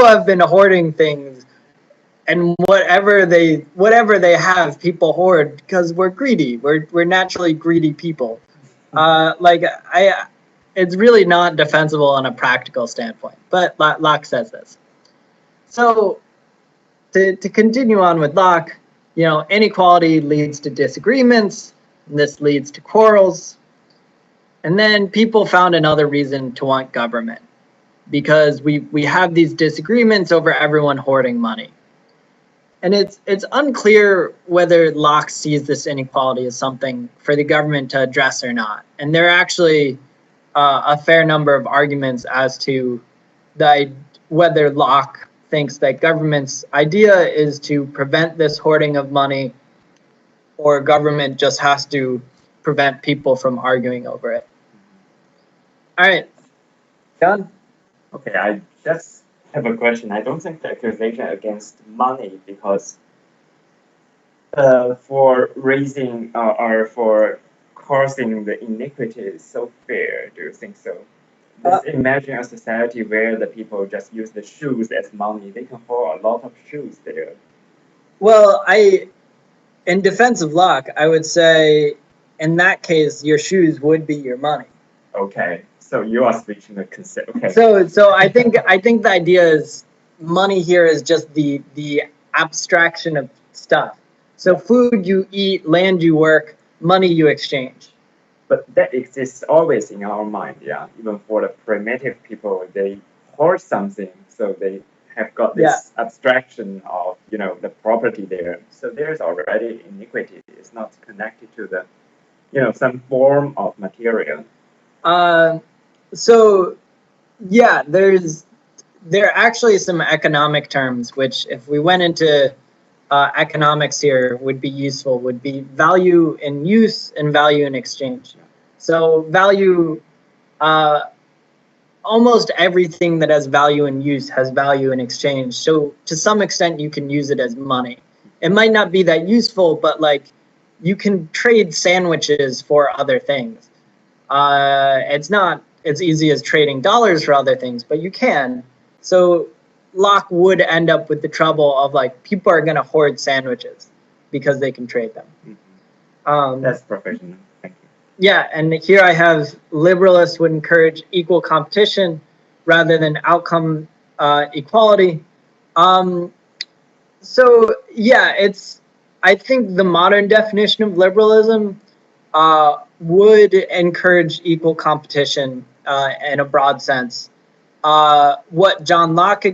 have been hoarding things, and whatever they have, people hoard because we're greedy. We're naturally greedy people. It's really not defensible on a practical standpoint. But Locke says this. So to continue on with Locke, you know, inequality leads to disagreements, and this leads to quarrels. And then people found another reason to want government, because we have these disagreements over everyone hoarding money. And it's unclear whether Locke sees this inequality as something for the government to address or not. And there are actually a fair number of arguments as to whether Locke thinks that government's idea is to prevent this hoarding of money, or government just has to prevent people from arguing over it. All right, John? Okay, I just have a question. I don't think the accusation against money, because for raising or for causing the iniquity is so fair. Do you think so? Just imagine a society where the people just use the shoes as money. They can hold a lot of shoes there. Well, in defense of Locke, I would say in that case, your shoes would be your money. Okay, so you are switching the concept. Okay. So I think the idea is money here is just the abstraction of stuff. So food you eat, land you work, money you exchange. But that exists always in our mind, yeah. Even for the primitive people, they hoard something, so they have got this abstraction of, you know, the property there. So there's already iniquity. It's not connected to the, you know, some form of material. So yeah, there are actually some economic terms which, if we went into economics here, would be useful, would be value in use and value in exchange. So value, almost everything that has value in use has value in exchange. So to some extent, you can use it as money. It might not be that useful, but like you can trade sandwiches for other things. It's not as easy as trading dollars for other things, but you can. So Locke would end up with the trouble of like people are going to hoard sandwiches because they can trade them. Mm-hmm. That's professional. Thank you. Yeah, and here I have liberalists would encourage equal competition rather than outcome equality. So yeah, I think the modern definition of liberalism would encourage equal competition in a broad sense. What John Locke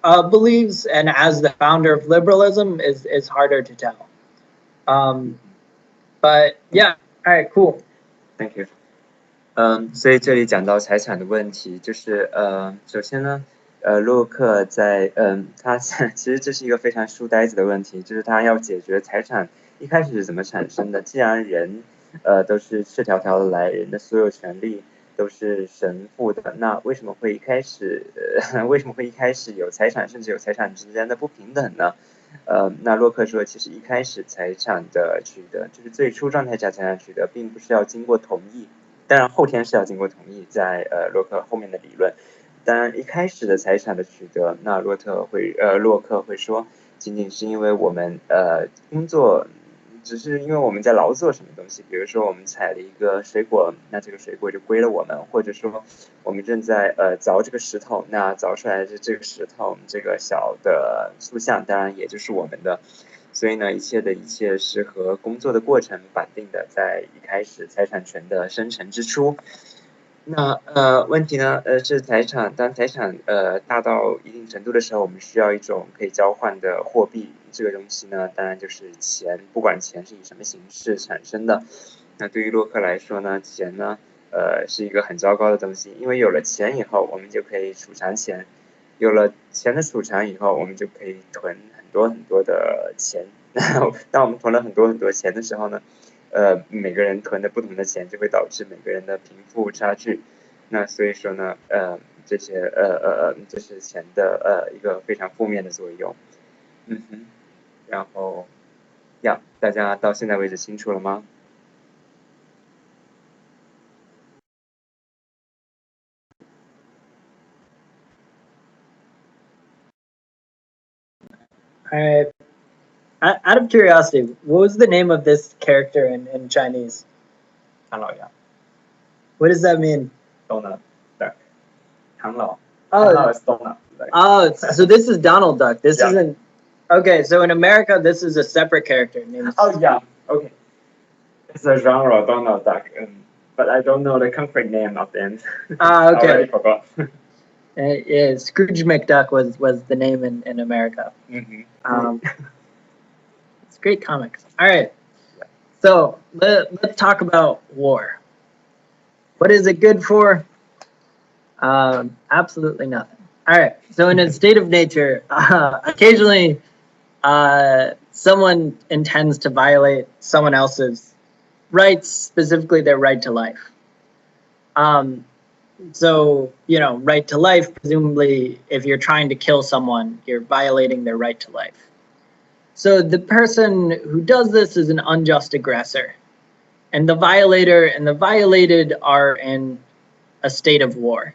believes, and as the founder of liberalism, is harder to tell. But yeah, all right, cool. Thank you. 所以这里讲到财产的问题，就是首先呢，洛克在他其实这是一个非常书呆子的问题，就是他要解决财产一开始是怎么产生的。既然人都是赤条条的来，人的所有权利都是神赋的，那为什么会一开始有财产，甚至有财产之间的不平等呢？那洛克说，其实一开始财产的取得，就是最初状态下财产取得，并不是要经过同意，当然后天是要经过同意，在洛克后面的理论。当然一开始的财产的取得，那洛克会说，仅仅是因为我们工作只是因为我们在劳作什么东西，比如说我们采了一个水果，那这个水果就归了我们，或者说我们正在凿这个石头，那凿出来的这个石头，这个小的塑像当然也就是我们的。所以呢，一切是和工作的过程绑定的，在一开始财产权的生成之初。那问题呢是当财产大到一定程度的时候，我们需要一种可以交换的货币。这个东西呢，当然就是钱，不管钱是以什么形式产生的。那对于洛克来说呢，钱呢是一个很糟糕的东西，因为有了钱以后，我们就可以储藏钱，有了钱的储藏以后，我们就可以囤很多很多的钱。当我们囤了很多很多钱的时候呢，每个人囤的不同的钱，就会导致每个人的贫富差距。那所以说呢，这是钱的一个非常负面的作用。然后大家到现在为止清楚了吗？All right. Out of curiosity, what was the name of this character in Chinese? 唐老鸭 What does that mean? Donald Duck 唐老 Oh, is Donald Duck. oh, so this is Donald Duck. This Yeah. isn't. Okay, so in America, this is a separate character named. Oh yeah, okay. It's a genre Donald Duck, but I don't know the concrete name of them. Ah, I already okay. forgot. Yeah, Scrooge McDuck was the name in America. It's great comics. All right. So let's talk about war. What is it good for? Absolutely nothing. All right. So in a state of nature, occasionally someone intends to violate someone else's rights, specifically their right to life. So, right to life, presumably, if you're trying to kill someone, you're violating their right to life. So the person who does this is an unjust aggressor. And the violator and the violated are in a state of war.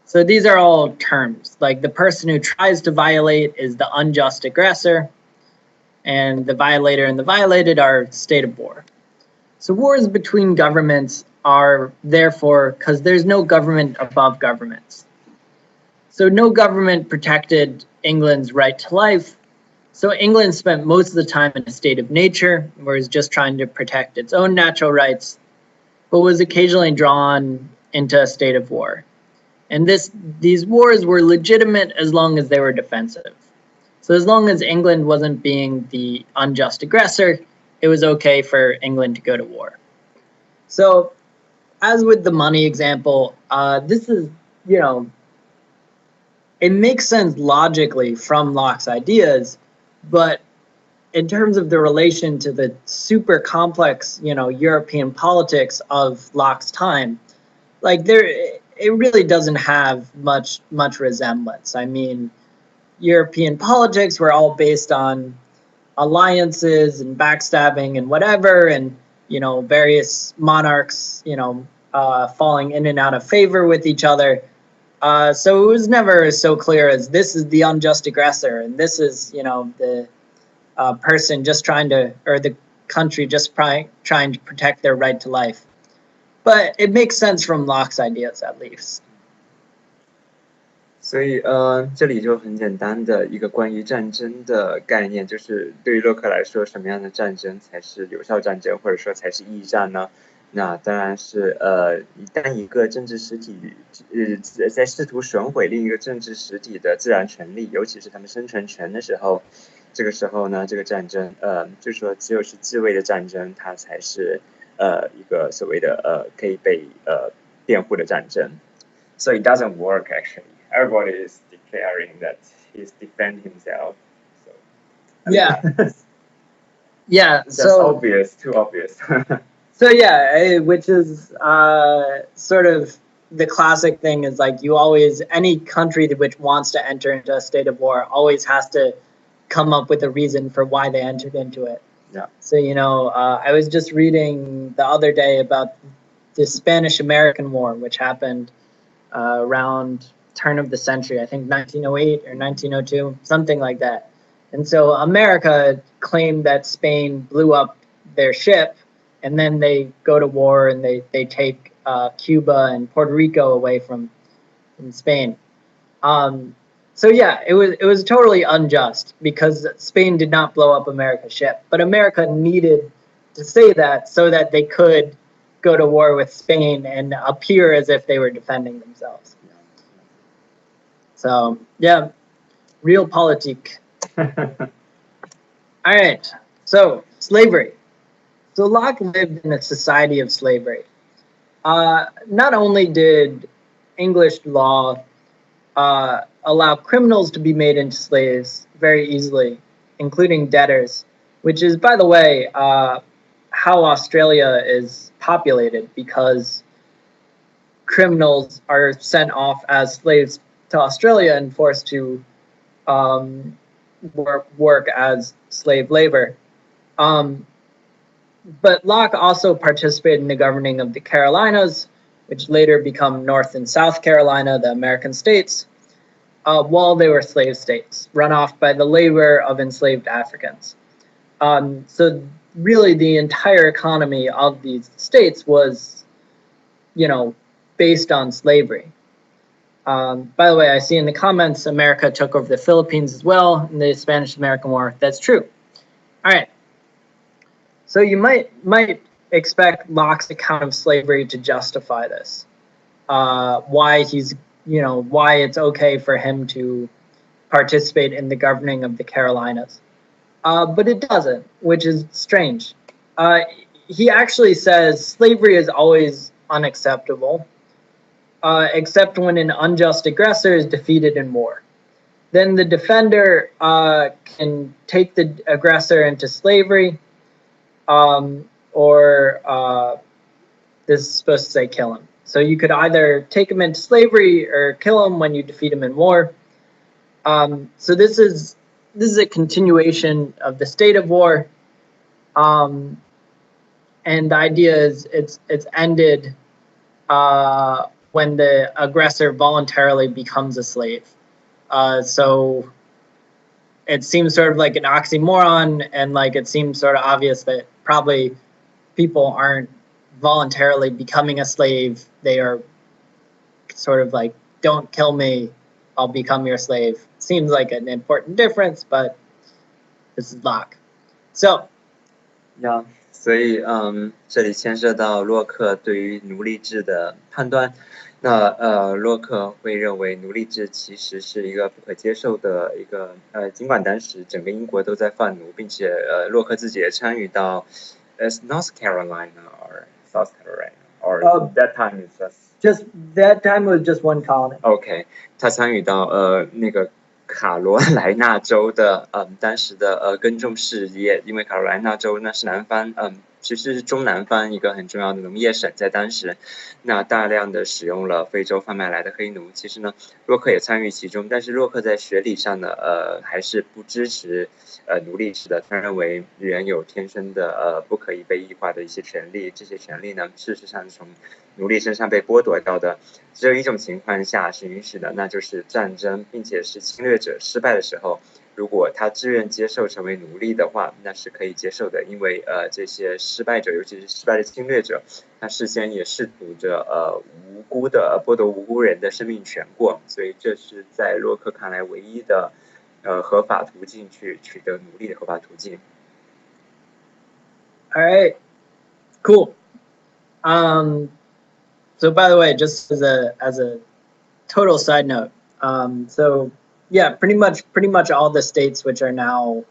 So these are all terms. Like the person who tries to violate is the unjust aggressor, and the violator and the violated are state of war. So wars between governments are therefore because there's no government above governments. So no government protected England's right to life. So England spent most of the time in a state of nature, where it's just trying to protect its own natural rights, but was occasionally drawn into a state of war. And these wars were legitimate as long as they were defensive. So as long as England wasn't being the unjust aggressor, it was okay for England to go to war. So as with the money example, this is, it makes sense logically from Locke's ideas, but in terms of the relation to the super complex, European politics of Locke's time, it really doesn't have much resemblance. I mean, European politics were all based on alliances and backstabbing and whatever, and various monarchs, falling in and out of favor with each other. So it was never so clear as this is the unjust aggressor and this is, the person just trying to, or the country just trying to protect their right to life. But it makes sense from Locke's ideas, at least. 所以这里就很简单的一个关于战争的概念，就是对于洛克来说，什么样的战争才是有效战争，或者说才是义战呢？那当然是一旦一个政治实体在试图损毁另一个政治实体的自然权利，尤其是他们生存权的时候，这个时候呢，这个战争就是说只有是自卫的战争，它才是一个所谓的可以被辩护的战争。So it doesn't work actually. Everybody is declaring that he's defending himself. So, Yeah. Yeah. That's so obvious, too obvious. So yeah, which is sort of the classic thing is like any country which wants to enter into a state of war always has to come up with a reason for why they entered into it. Yeah. So, I was just reading the other day about the Spanish-American War, which happened around turn of the century, I think 1908 or 1902, something like that. And so America claimed that Spain blew up their ship, and then they go to war and they take Cuba and Puerto Rico away from Spain. So yeah, it was totally unjust because Spain did not blow up America's ship, but America needed to say that so that they could go to war with Spain and appear as if they were defending themselves. So yeah, real politique. All right, so slavery. So Locke lived in a society of slavery. Not only did English law allow criminals to be made into slaves very easily, including debtors, which is, by the way, how Australia is populated, because criminals are sent off as slaves to Australia and forced to work as slave labor. But Locke also participated in the governing of the Carolinas, which later become North and South Carolina, the American states, while they were slave states, run off by the labor of enslaved Africans. So really the entire economy of these states was, based on slavery. By the way, I see in the comments, America took over the Philippines as well in the Spanish-American War. That's true. All right. So you might expect Locke's account of slavery to justify this. Why it's okay for him to participate in the governing of the Carolinas. But it doesn't, which is strange. He actually says slavery is always unacceptable, except when an unjust aggressor is defeated in war. Then the defender can take the aggressor into slavery, or this is supposed to say kill him. So you could either take him into slavery or kill him when you defeat him in war. So this is a continuation of the state of war, and the idea is it's ended when the aggressor voluntarily becomes a slave. So it seems sort of like an oxymoron, and like it seems sort of obvious that probably people aren't voluntarily becoming a slave. They are sort of like, don't kill me, I'll become your slave. Seems like an important difference, but this is Locke. So, yeah. 所以这里牵涉到洛克对于奴隶制的判断。那洛克会认为奴隶制其实是一个不可接受的一个尽管当时整个英国都在贩奴，并且洛克自己也参与到 North Carolina or South Carolina or that time is just that time was just one colony. OK， 他参与到那个卡罗来纳州的当时的耕种事业，因为卡罗来纳州那是南方其实是中南方一个很重要的农业省，在当时，那大量的使用了非洲贩卖来的黑奴。其实呢，洛克也参与其中，但是洛克在学理上呢，还是不支持奴隶制的。他认为人有天生的不可以被异化的一些权利，这些权利呢，事实上是从奴隶身上被剥夺到的。只有一种情况下是允许的，那就是战争，并且是侵略者失败的时候。如果他自愿接受成为奴隶的话，那是可以接受的，因为这些失败者，尤其是失败的侵略者，他事先也试图着无辜的剥夺无辜人的生命权过，所以这是在洛克看来唯一的合法途径去取得奴隶的合法途径。All right, cool. So by the way, just as a total side note, so. Yeah, pretty much all the states which are now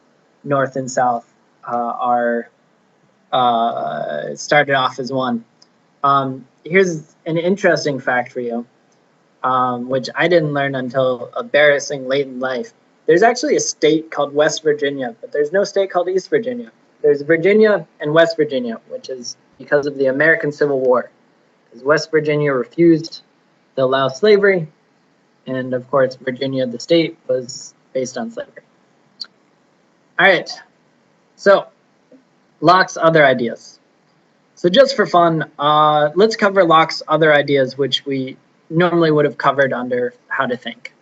North and South are started off as one. Here's an interesting fact for you, which I didn't learn until embarrassing late in life. There's actually a state called West Virginia, but there's no state called East Virginia. There's Virginia and West Virginia, which is because of the American Civil War, because West Virginia refused to allow slavery. And of course, Virginia, the state, was based on slavery. All right, so Locke's other ideas. So just for fun, let's cover Locke's other ideas, which we normally would have covered under how to think.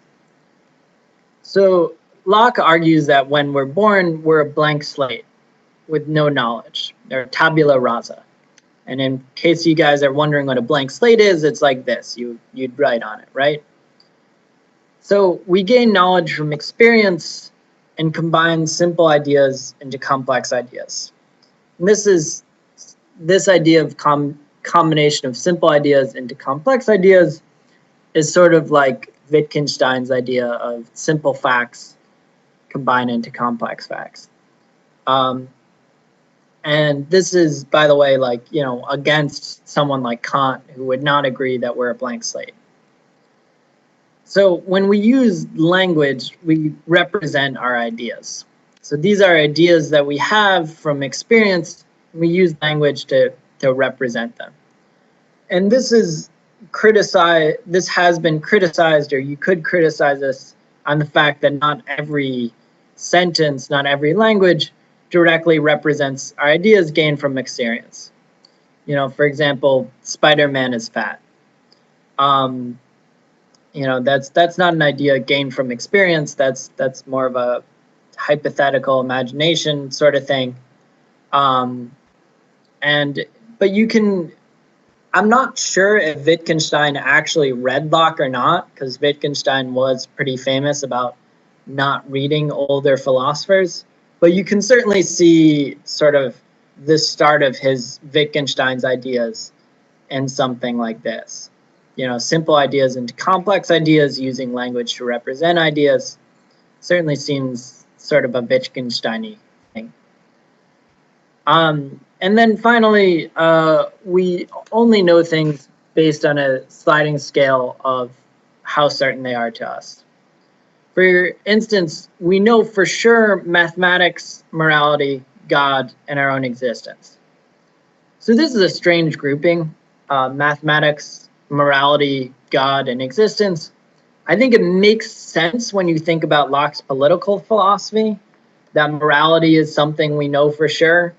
So Locke argues that when we're born, we're a blank slate with no knowledge, or tabula rasa. And in case you guys are wondering what a blank slate is, it's like this. You'd write on it, right? So we gain knowledge from experience and combine simple ideas into complex ideas. And this idea of combination of simple ideas into complex ideas is sort of like Wittgenstein's idea of simple facts combined into complex facts. And this is, by the way, like, against someone like Kant, who would not agree that we're a blank slate. So when we use language, we represent our ideas. So these are ideas that we have from experience. We use language to represent them. And this has been criticized, or you could criticize us on the fact that not every sentence, not every language directly represents our ideas gained from experience. For example, Spider-Man is fat. That's not an idea gained from experience. That's more of a hypothetical imagination sort of thing. But you can. I'm not sure if Wittgenstein actually read Locke or not, because Wittgenstein was pretty famous about not reading older philosophers. But you can certainly see sort of the start of Wittgenstein's ideas in something like this. Simple ideas into complex ideas, using language to represent ideas, certainly seems sort of a Wittgenstein-y thing. And then finally, we only know things based on a sliding scale of how certain they are to us. For instance, we know for sure mathematics, morality, God, and our own existence. So this is a strange grouping, mathematics, morality, God, and existence. I think it makes sense when you think about Locke's political philosophy, that morality is something we know for sure,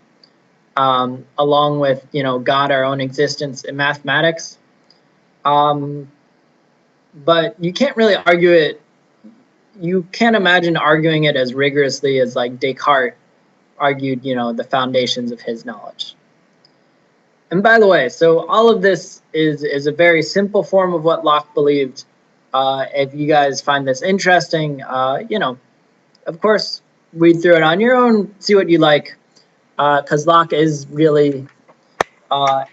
along with, God, our own existence, and mathematics. But you can't really argue it. You can't imagine arguing it as rigorously as like Descartes argued, the foundations of his knowledge. And by the way, so all of this is a very simple form of what Locke believed. If you guys find this interesting, of course, read through it on your own, see what you like, because Locke is really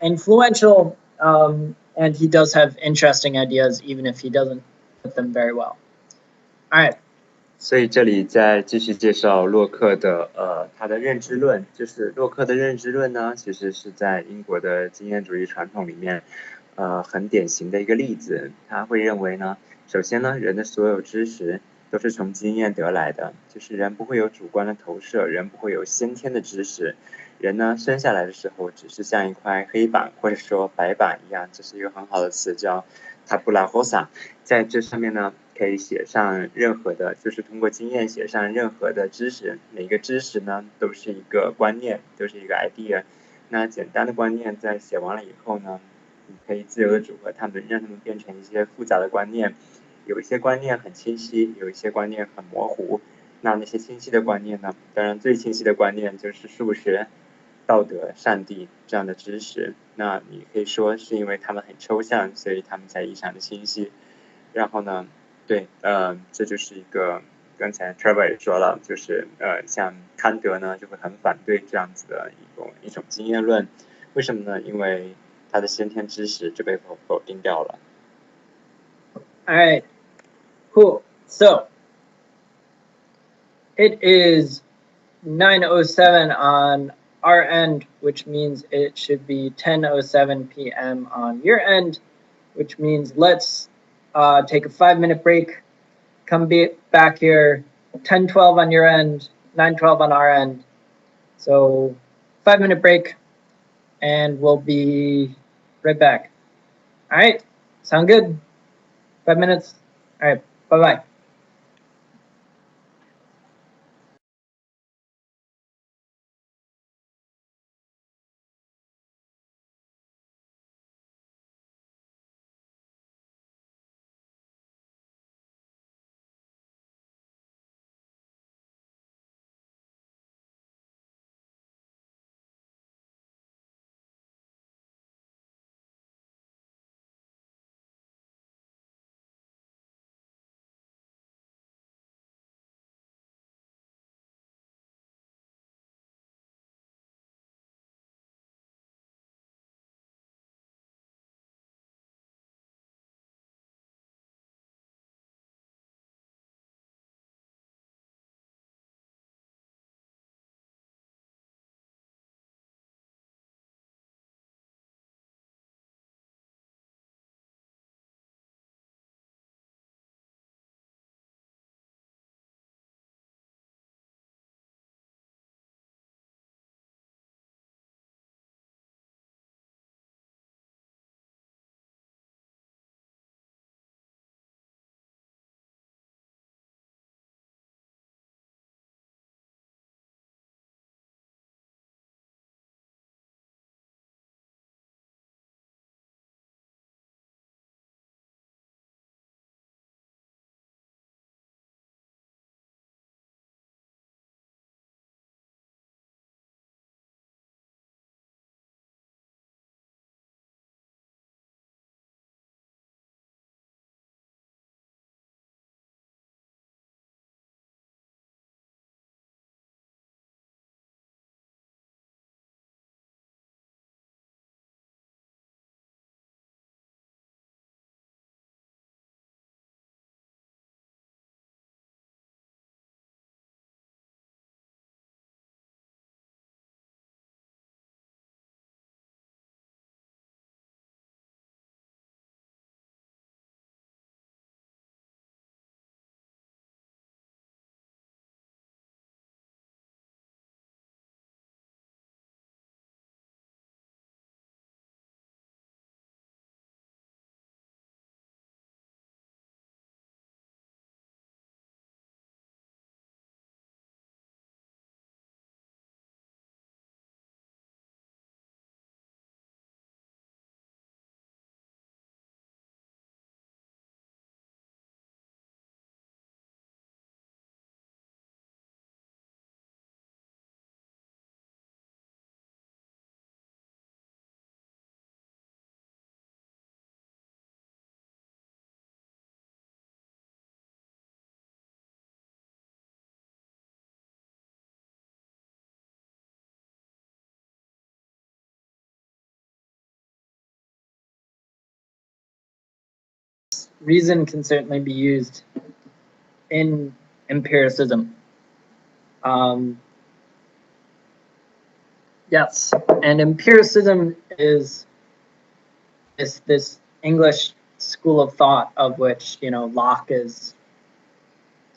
influential, and he does have interesting ideas, even if he doesn't put them very well. All right. 所以这里再继续介绍洛克的他的认知论，就是洛克的认知论呢，其实是在英国的经验主义传统里面，很典型的一个例子。他会认为呢，首先呢，人的所有知识都是从经验得来的，就是人不会有主观的投射，人不会有先天的知识。人呢，生下来的时候只是像一块黑板或者说白板一样，这是一个很好的词叫 tabula rasa， 在这上面呢。可以写上任何的，就是通过经验写上任何的知识，每个知识呢都是一个观念，都是一个 idea。那简单的观念在写完了以后呢，你可以自由的组合它们，让它们变成一些复杂的观念。有一些观念很清晰，有一些观念很模糊。那些清晰的观念呢，当然最清晰的观念就是数学、道德、上帝这样的知识。那你可以说是因为它们很抽象，所以它们才异常的清晰。然后呢？对，这就是一个刚才 Trevor 也说了，就是像康德呢就会很反对这样子的一种经验论，为什么呢？因为他的先天知识就被否定掉了。All right, cool. So it is 9:07 on our end, which means it should be 10:07 p.m. on your end, which means let's take a 5-minute break, come back here, 10:12 on your end, 9:12 on our end. So 5-minute break, and we'll be right back. All right, sound good? 5 minutes? All right, bye-bye. reason can certainly be used in empiricism. Yes, and empiricism is this English school of thought of which, you know, Locke is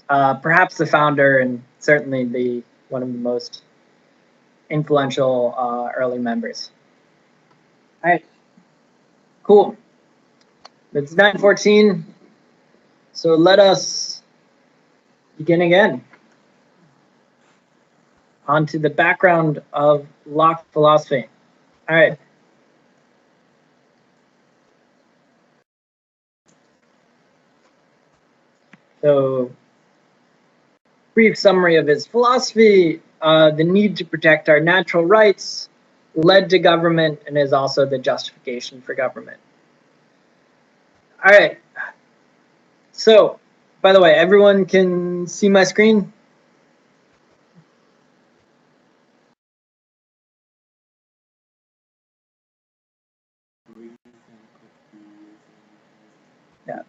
perhaps the founder and certainly one of the most influential early members. All right, cool. It's 9:14, so let us begin again. On to the background of Locke philosophy. All right. So, brief summary of his philosophy: the need to protect our natural rights led to government and is also the justification for government. All right. So, by the way, everyone can see my screen? Yeah.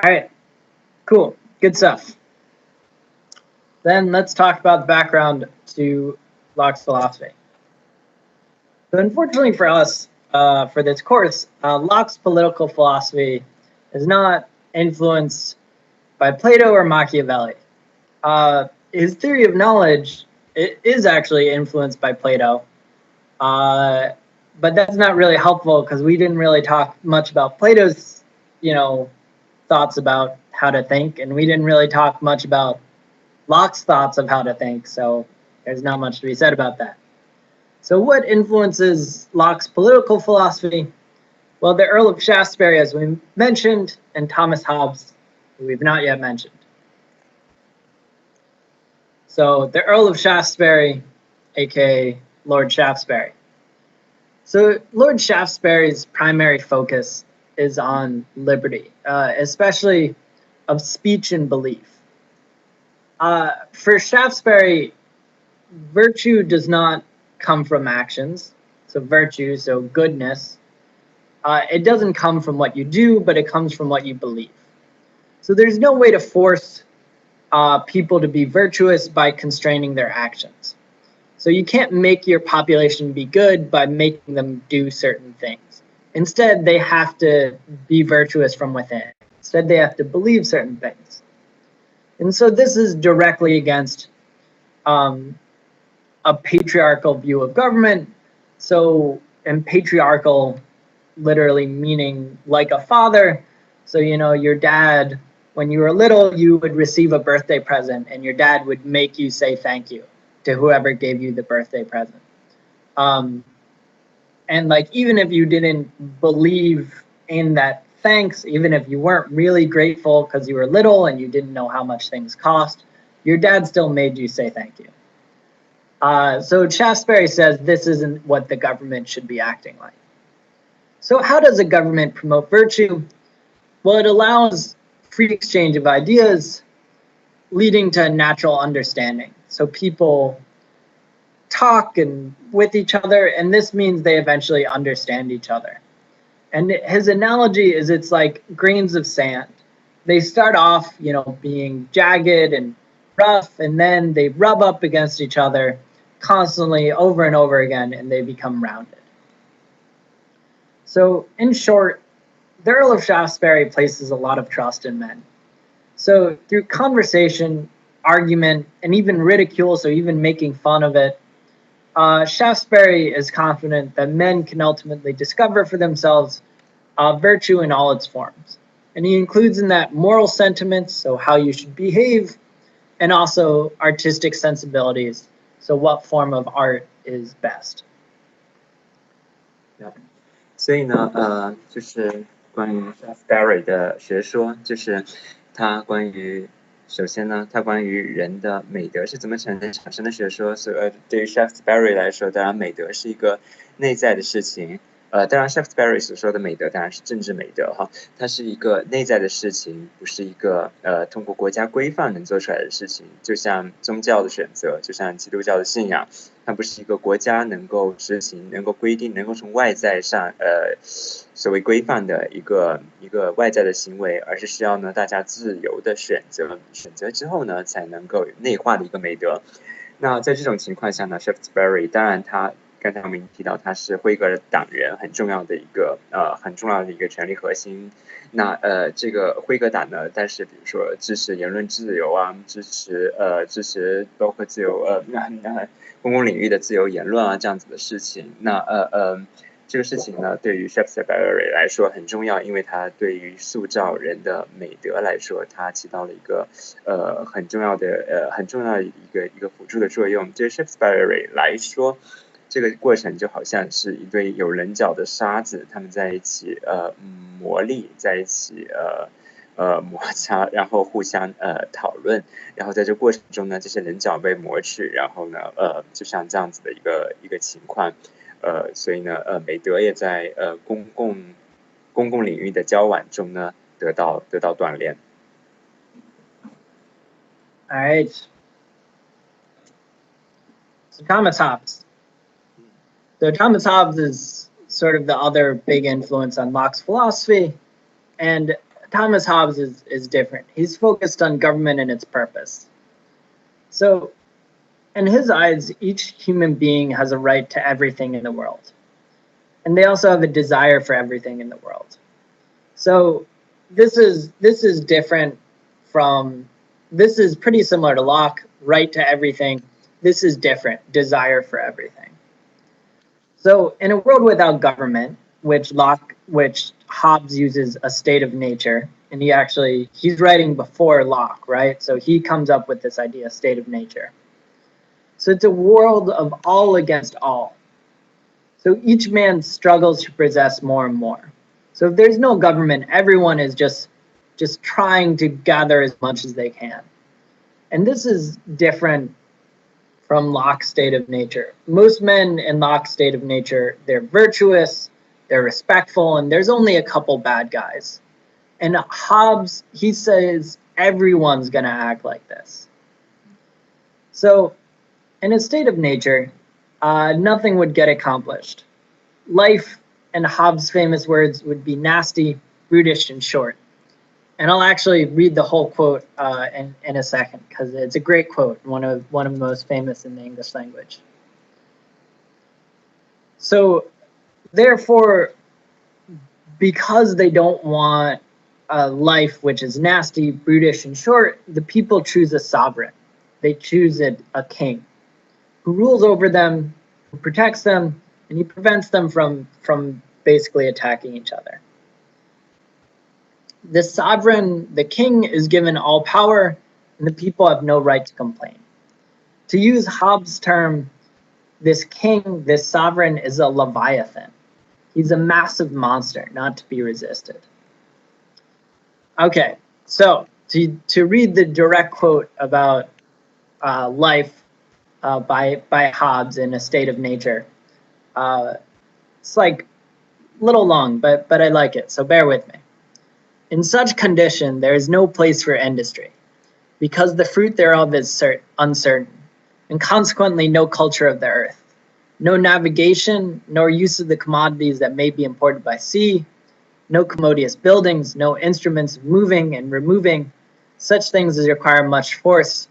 All right. Cool. Good stuff. Then let's talk about the background to Locke's philosophy. So unfortunately for us, for this course, Locke's political philosophy is not influenced by Plato or Machiavelli. His theory of knowledge is actually influenced by Plato, but that's not really helpful because we didn't really talk much about Plato's, you know, thoughts about how to think, and we didn't really talk much about Locke's thoughts of how to think, so there's not much to be said about that. So what influences Locke's political philosophy? Well, the Earl of Shaftesbury, as we mentioned, and Thomas Hobbes, who we've not yet mentioned. So the Earl of Shaftesbury, aka Lord Shaftesbury. So Lord Shaftesbury's primary focus is on liberty, especially of speech and belief. For Shaftesbury, virtue does not come from actions. So virtue, so goodness, it doesn't come from what you do, but it comes from what you believe. So there's no way to force people to be virtuous by constraining their actions. So you can't make your population be good by making them do certain things. Instead, they have to be virtuous from within. Instead, they have to believe certain things. And so this is directly against a patriarchal view of government. So, and patriarchal literally meaning like a father. So, you know, your dad, when you were little, you would receive a birthday present and your dad would make you say thank you to whoever gave you the birthday present. And like, even if you didn't believe in that thanks, even if you weren't really grateful because you were little and you didn't know how much things cost, your dad still made you say thank you. So Shaftesbury says this isn't what the government should be acting like. So how does a government promote virtue? Well, it allows free exchange of ideas, leading to natural understanding. So people talk and with each other, and this means they eventually understand each other. And his analogy is it's like grains of sand. They start off, you know, being jagged and rough, and then they rub up against each other constantly over and over again, and they become rounded. So in short, the Earl of Shaftesbury places a lot of trust in men. So through conversation, argument, and even ridicule, so even making fun of it, Shaftesbury is confident that men can ultimately discover for themselves virtue in all its forms. And he includes in that moral sentiments, so how you should behave, and also artistic sensibilities, so what form of art is best. Yeah. 所以呢，就是关于 Shaftesbury 的学说，就是他关于首先呢，他关于人的美德是怎么产生的学说。所以对于 Shaftesbury 来说，当然美德是一个内在的事情。当然 Shaftesbury 所说的美德当然是政治美德哈，它是一个内在的事情，不是一个通过国家规范能做出来的事情。就像宗教的选择，就像基督教的信仰，它不是一个国家能够执行、能够规定、能够从外在上所谓规范的一个外在的行为，而是需要呢大家自由的选择，选择之后呢才能够内化的一个美德。那在这种情况下呢 ，Shaftesbury 当然他刚才我们提到他是辉格的党人，很重要的一个权力核心。那这个辉格党呢，但是比如说支持言论自由啊，支持包括自由公共领域的自由言论啊这样子的事情。那这个事情呢，对于 Shaftesbury 来说很重要，因为它对于塑造人的美德来说，它起到了一个很重要的一个辅助的作用。对于 Shaftesbury 来说，这个过程就好像是一堆有棱角的沙子，他们在一起磨砺，在一起摩擦，然后互相讨论，然后在这过程中呢，这些棱角被磨去，然后呢就像这样子的一个情况。所以呢美德也在公共领域的交往中呢得到锻炼。All right. So Thomas Hobbes. So Thomas Hobbes is sort of the other big influence on Locke's philosophy, and Thomas Hobbes is different. He's focused on government and its purpose. So in his eyes, each human being has a right to everything in the world. And they also have a desire for everything in the world. So this is different from, this is pretty similar to Locke, right to everything. This is different, desire for everything. So in a world without government, which Hobbes uses a state of nature, and he's writing before Locke, right? So he comes up with this idea, state of nature. So it's a world of all against all. So each man struggles to possess more and more. So if there's no government, everyone is just trying to gather as much as they can. And this is different from Locke's state of nature. Most men in Locke's state of nature, they're virtuous, they're respectful, and there's only a couple bad guys. And Hobbes, he says everyone's gonna act like this. So in a state of nature, nothing would get accomplished. Life, in Hobbes' famous words, would be nasty, brutish, and short. And I'll actually read the whole quote in a second, because it's a great quote, one of the most famous in the English language. So, therefore, because they don't want a life which is nasty, brutish, and short, the people choose a sovereign. They choose a king who rules over them, who protects them, and he prevents them from basically attacking each other. The sovereign, the king, is given all power, and the people have no right to complain. To use Hobbes' term, this king, this sovereign, is a leviathan. He's a massive monster, not to be resisted. Okay, so to read the direct quote about life by Hobbes in a state of nature. It's like a little long, but I like it, so bear with me. In such condition, there is no place for industry, because the fruit thereof is uncertain, and consequently no culture of the earth, no navigation, nor use of the commodities that may be imported by sea, no commodious buildings, no instruments of moving and removing, such things as require much force,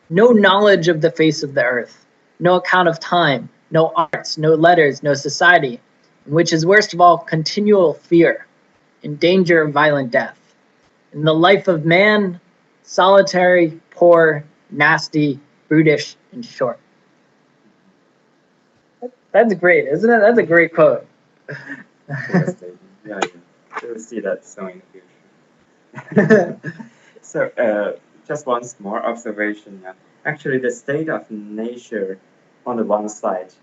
no knowledge of the face of the earth, no account of time, no arts, no letters, no society, which is worst of all continual fear, in danger of violent death. In the life of man, solitary, poor, nasty, brutish, and short. That's great, isn't it? That's a great quote. Yeah, you'll see that so in the future. So, just one small observation. Actually, the state of nature on the one side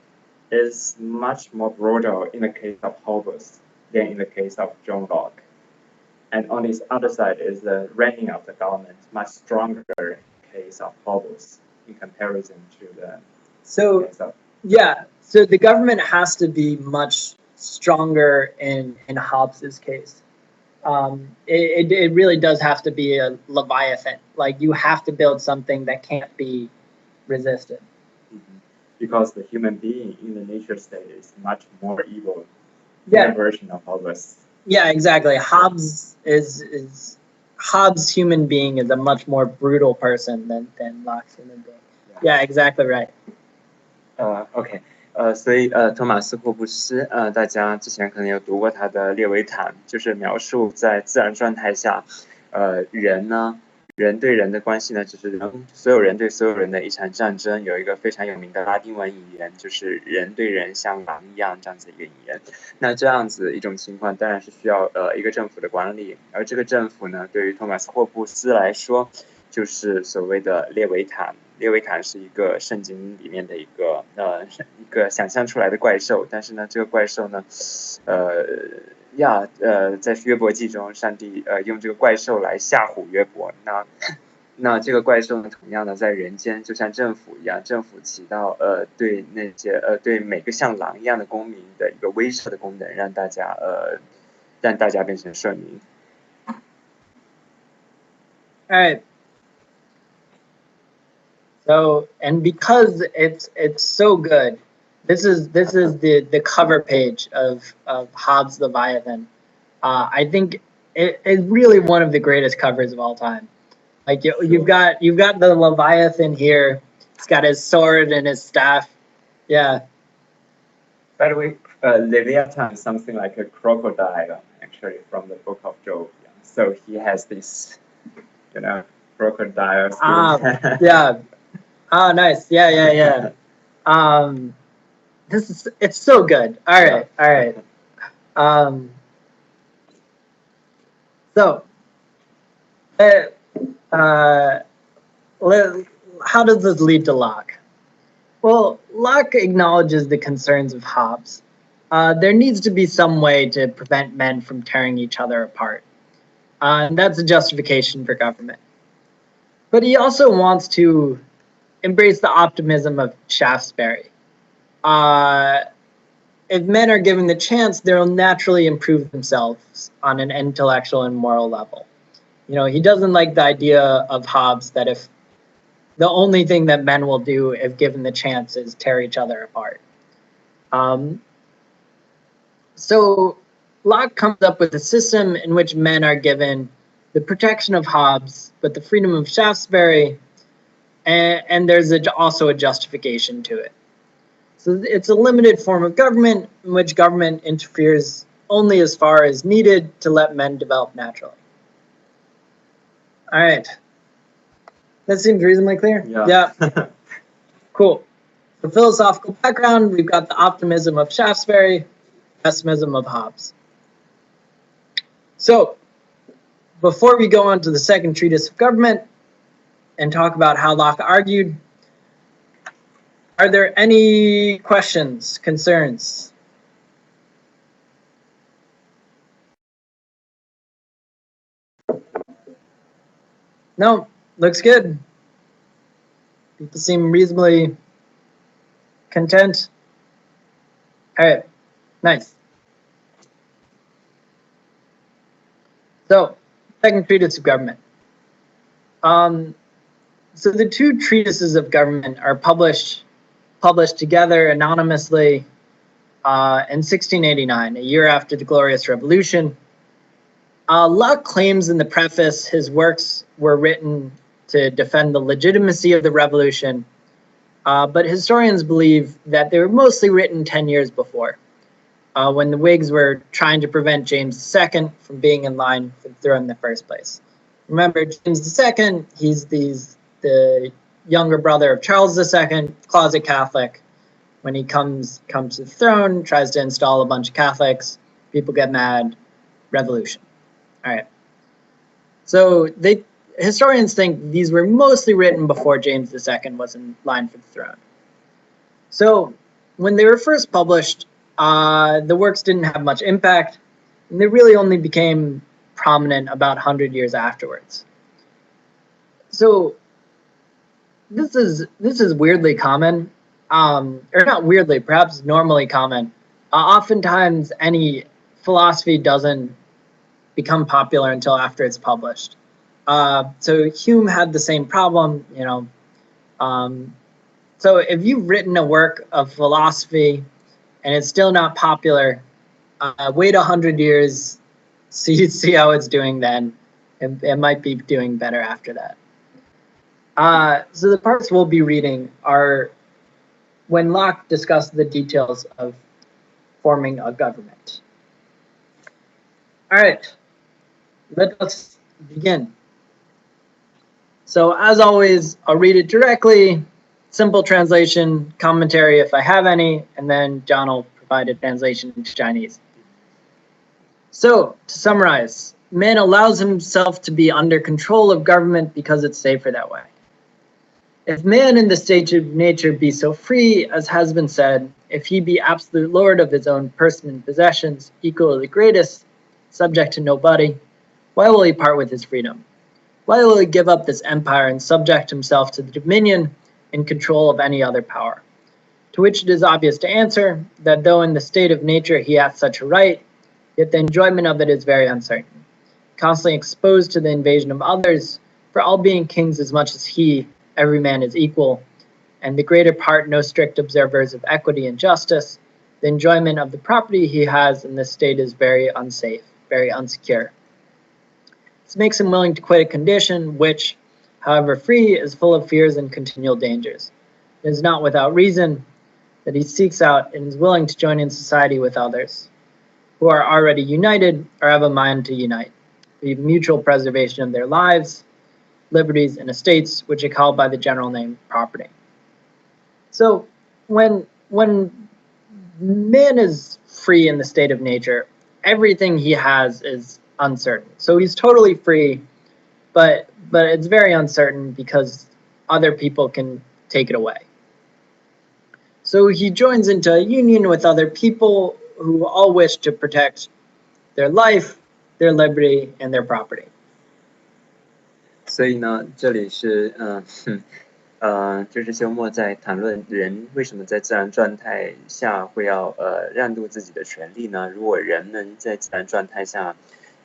is much more broader in the case of Hobbes than in the case of John Locke. And on this other side is the reigning of the government, much stronger case of Hobbes in comparison to the case of... Yeah, so the government has to be much stronger in Hobbes's case. It really does have to be a leviathan. Like, you have to build something that can't be resisted. Because the human being in the nature state is much more evil Yeah. than a version of Hobbes. Yeah, exactly. Hobbes Hobbes' human being is a much more brutal person than Locke's human being. Yeah, exactly right. OK，所以托马斯·霍布斯，大家之前可能有读过他的《列维坦》，就是描述在自然状态下，人对人的关系呢，就是所有人对所有人的一场战争。有一个非常有名的拉丁文引言，就是人对人像狼一样这样子一个引言。那这样子一种情况，当然是需要一个政府的管理，而这个政府呢，对于托马斯·霍布斯来说，就是所谓的列维坦。列维坦是一个圣经里面的一个想象出来的怪兽，但是呢，这个怪兽呢，在约伯记中，上帝用这个怪兽来吓唬约伯。那这个怪兽呢，同样的在人间就像政府一样，政府起到对那些对每个像狼一样的公民的一个威慑的功能，让大家变成顺民。All right. So, and because it's so good, this is the cover page of Hobbes' Leviathan. I think it's really one of the greatest covers of all time. Like, you've got the Leviathan here. He's got his sword and his staff. Yeah. By the way, Leviathan is something like a crocodile, actually, from the Book of Job. Yeah. So he has this, crocodile skin. Yeah. Oh, nice. Yeah. It's so good. All right. So, how does this lead to Locke? Well, Locke acknowledges the concerns of Hobbes. There needs to be some way to prevent men from tearing each other apart. And that's a justification for government. But he also wants to embrace the optimism of Shaftesbury. If men are given the chance, they'll naturally improve themselves on an intellectual and moral level. He doesn't like the idea of Hobbes that if the only thing that men will do if given the chance is tear each other apart. So Locke comes up with a system in which men are given the protection of Hobbes, but the freedom of Shaftesbury, and there's also a justification to it. So it's a limited form of government in which government interferes only as far as needed to let men develop naturally. All right. That seems reasonably clear? Yeah. Cool. For philosophical background, we've got the optimism of Shaftesbury, pessimism of Hobbes. So, before we go on to the second treatise of government and talk about how Locke argued, are there any questions, concerns? No, looks good. People seem reasonably content. All right, nice. So, second treatise of government. So the two treatises of government are published together anonymously in 1689, a year after the Glorious Revolution. Locke claims in the preface his works were written to defend the legitimacy of the revolution, but historians believe that they were mostly written 10 years before, when the Whigs were trying to prevent James II from being in line for the throne in the first place. Remember, James II, he's the younger brother of Charles II, closet Catholic. When he comes to the throne, tries to install a bunch of Catholics, people get mad, revolution. All right. So historians think these were mostly written before James II was in line for the throne. So when they were first published, the works didn't have much impact, and they really only became prominent about 100 years afterwards. So this is weirdly common, or not weirdly, perhaps normally common, oftentimes any philosophy doesn't become popular until after it's published. So Hume had the same problem, you know. So if you've written a work of philosophy and it's still not popular, wait 100 years, see how it's doing then. It might be doing better after that. So the parts we'll be reading are when Locke discussed the details of forming a government. All right, let us begin. So as always, I'll read it directly, simple translation, commentary if I have any, and then John will provide a translation into Chinese. So, to summarize, man allows himself to be under control of government because it's safer that way. If man in the state of nature be so free, as has been said, if he be absolute lord of his own person and possessions, equal to the greatest, subject to nobody, why will he part with his freedom? Why will he give up this empire and subject himself to the dominion and control of any other power? To which it is obvious to answer, that though in the state of nature he hath such a right, yet the enjoyment of it is very uncertain, constantly exposed to the invasion of others, for all being kings as much as he, every man is equal, and the greater part no strict observers of equity and justice, the enjoyment of the property he has in this state is very unsafe, very unsecure. This makes him willing to quit a condition which, however free, is full of fears and continual dangers. It is not without reason that he seeks out and is willing to join in society with others, who are already united or have a mind to unite, the mutual preservation of their lives, liberties, and estates, which are called by the general name property. So when man is free in the state of nature, everything he has is uncertain. So he's totally free, but it's very uncertain because other people can take it away. So he joins into a union with other people who all wish to protect their life, their liberty, and their property. 所以呢，这里是就是休谟在谈论人为什么在自然状态下会要让渡自己的权利呢？如果人们在自然状态下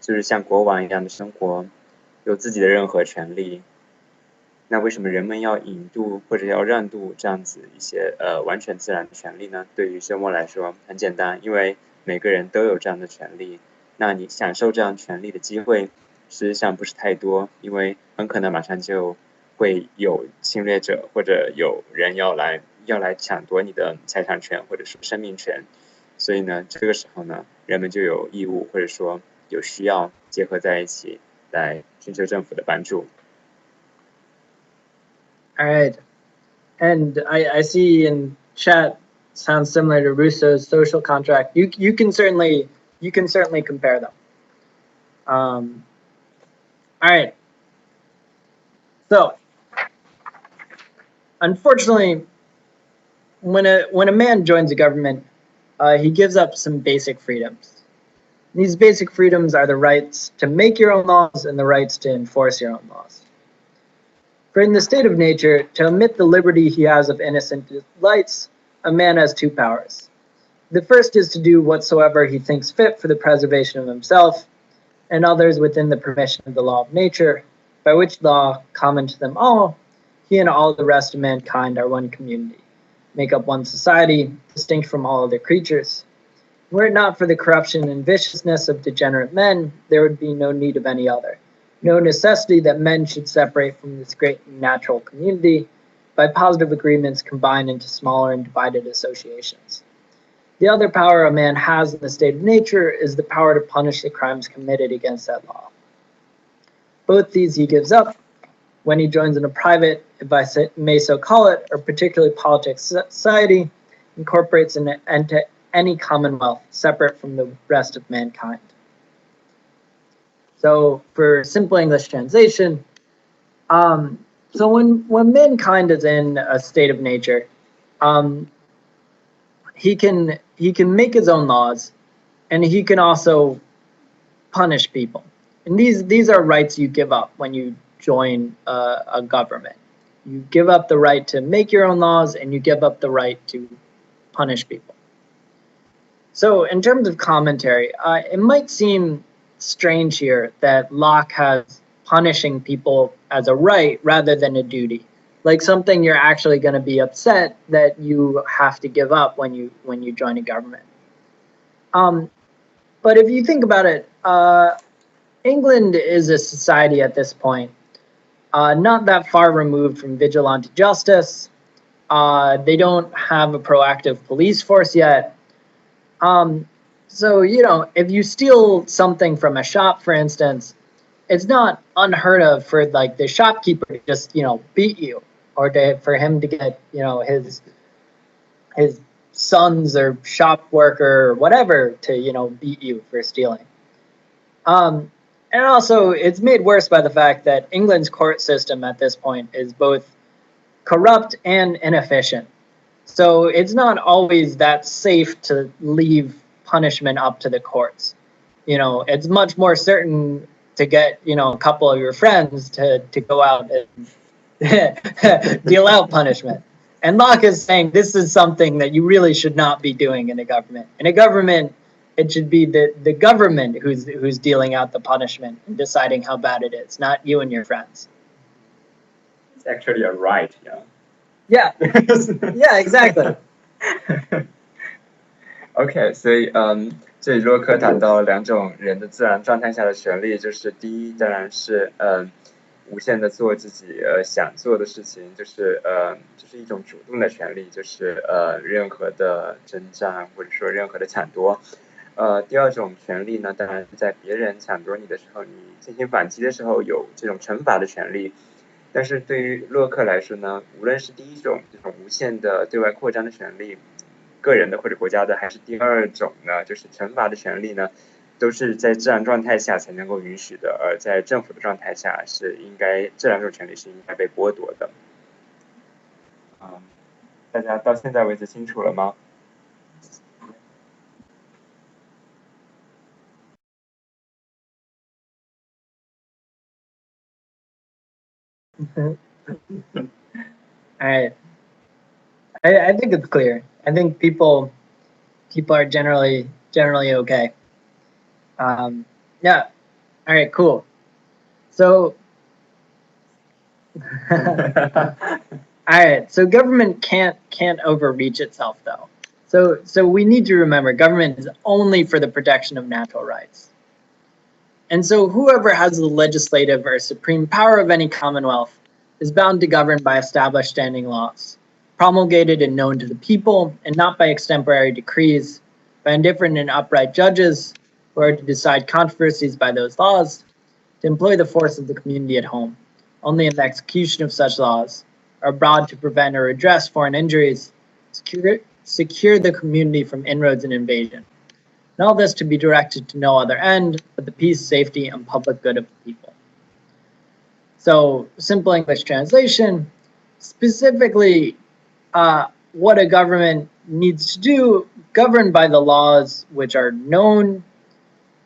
就是像国王一样的生活，有自己的任何权利，那为什么人们要引渡或者要让渡这样子一些完全自然的权利呢？对于休谟来说很简单，因为每个人都有这样的权利，那你享受这样权利的机会实际上不是太多，因为很可能马上就会有侵略者或者有人要来抢夺你的财产权或者是生命权，所以呢，这个时候呢，人们就有义务或者说有需要结合在一起来寻求政府的帮助。All right, and I see in chat sounds similar to Rousseau's social contract. You can certainly compare them. All right. So, unfortunately, when a man joins a government, he gives up some basic freedoms. These basic freedoms are the rights to make your own laws and the rights to enforce your own laws. For in the state of nature, to omit the liberty he has of innocent delights, a man has two powers. The first is to do whatsoever he thinks fit for the preservation of himself and others within the permission of the law of nature, by which law, common to them all, he and all the rest of mankind are one community, make up one society, distinct from all other creatures. Were it not for the corruption and viciousness of degenerate men, there would be no need of any other. No necessity that men should separate from this great natural community, by positive agreements combined into smaller and divided associations. The other power a man has in the state of nature is the power to punish the crimes committed against that law. Both these he gives up when he joins in a private, if I may so call it, or particularly politic society, incorporates into any commonwealth separate from the rest of mankind. So for simple English translation, so when mankind is in a state of nature, he can make his own laws, and he can also punish people. And these are rights you give up when you join a government. You give up the right to make your own laws, and you give up the right to punish people. So in terms of commentary, it might seem strange here that Locke has punishing people as a right rather than a duty, like something you're actually going to be upset that you have to give up when you join a government. But if you think about it, England is a society at this point not that far removed from vigilante justice. They don't have a proactive police force yet. So, you know, if you steal something from a shop, for instance, it's not unheard of for like the shopkeeper to just, you know, beat you, or for him to get, you know, his sons or shop worker or whatever to, you know, beat you for stealing. And also, it's made worse by the fact that England's court system at this point is both corrupt and inefficient. So it's not always that safe to leave punishment up to the courts. You know, it's much more certain to get, you know, a couple of your friends to go out and deal out punishment. And Locke is saying this is something that you really should not be doing in a government. In a government, it should be the government who's dealing out the punishment and deciding how bad it is, not you and your friends. It's actually a right, yeah. Yeah, yeah, exactly. OK， 所以这里洛克谈到两种人的自然状态下的权利，就是第一当然是无限的做自己想做的事情，就是一种主动的权利，就是任何的征战或者说任何的抢夺。第二种权利呢，当然是在别人抢夺你的时候，你进行反击的时候有这种惩罚的权利。但是对于洛克来说呢，无论是第一种这种无限的对外扩张的权利，个人的或者国家的，还是第二种呢，就是惩罚的权利呢，都是在自然状态下才能够允许的，而在政府的状态下是应该这两种权利是应该被剥夺的。大家到现在为止清楚了吗All right. I think it's clear. I think people are generally okay. Yeah. All right. Cool. So, all right. So government can't overreach itself, though. So we need to remember government is only for the protection of natural rights. And so whoever has the legislative or supreme power of any commonwealth is bound to govern by established standing laws, promulgated and known to the people, and not by extemporary decrees, by indifferent and upright judges who are to decide controversies by those laws, to employ the force of the community at home, only in the execution of such laws, or abroad to prevent or redress foreign injuries, secure the community from inroads and invasion. And all this to be directed to no other end but the peace, safety, and public good of the people. So, simple English translation, specifically what a government needs to do, governed by the laws which are known.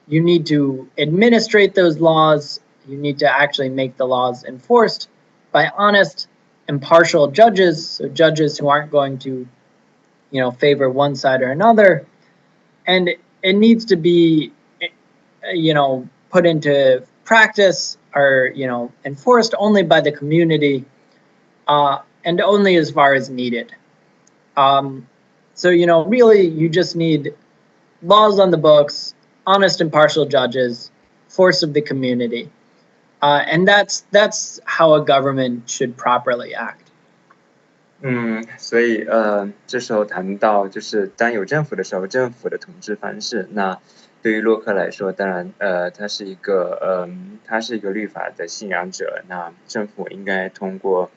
You need to administrate those laws. You need to actually make the laws enforced by honest, impartial judges, so judges who aren't going to, you know, favor one side or another. And it needs to be, you know, put into practice or, you know, enforced only by the community and only as far as needed. So, you know, really you just need laws on the books, honest, impartial judges, force of the community. And that's how a government should properly act. 所以这时候谈到就是当有政府的时候，政府的统治方式，那对于洛克来说，当然他是一个律法的信仰者，那政府应该通过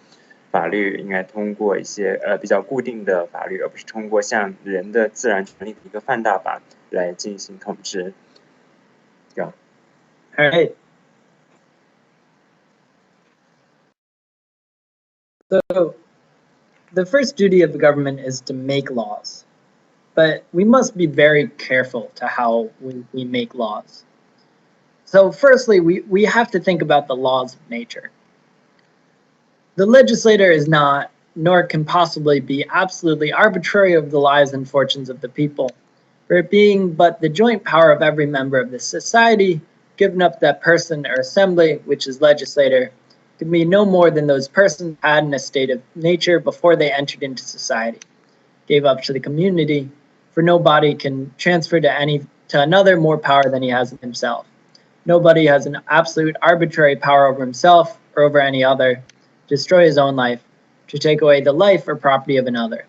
法律，应该通过一些比较固定的法律，而不是通过像人的自然权利的一个放大版来进行统治。All right. So the first duty of the government is to make laws, but we must be very careful to how we make laws. So firstly, we have to think about the laws of nature. The legislator is not, nor can possibly be, absolutely arbitrary of the lives and fortunes of the people, for it being but the joint power of every member of the society, given up to that person or assembly, which is legislator, can be no more than those persons had in a state of nature before they entered into society, gave up to the community, for nobody can transfer to another more power than he has in himself. Nobody has an absolute arbitrary power over himself or over any other, to destroy his own life, to take away the life or property of another.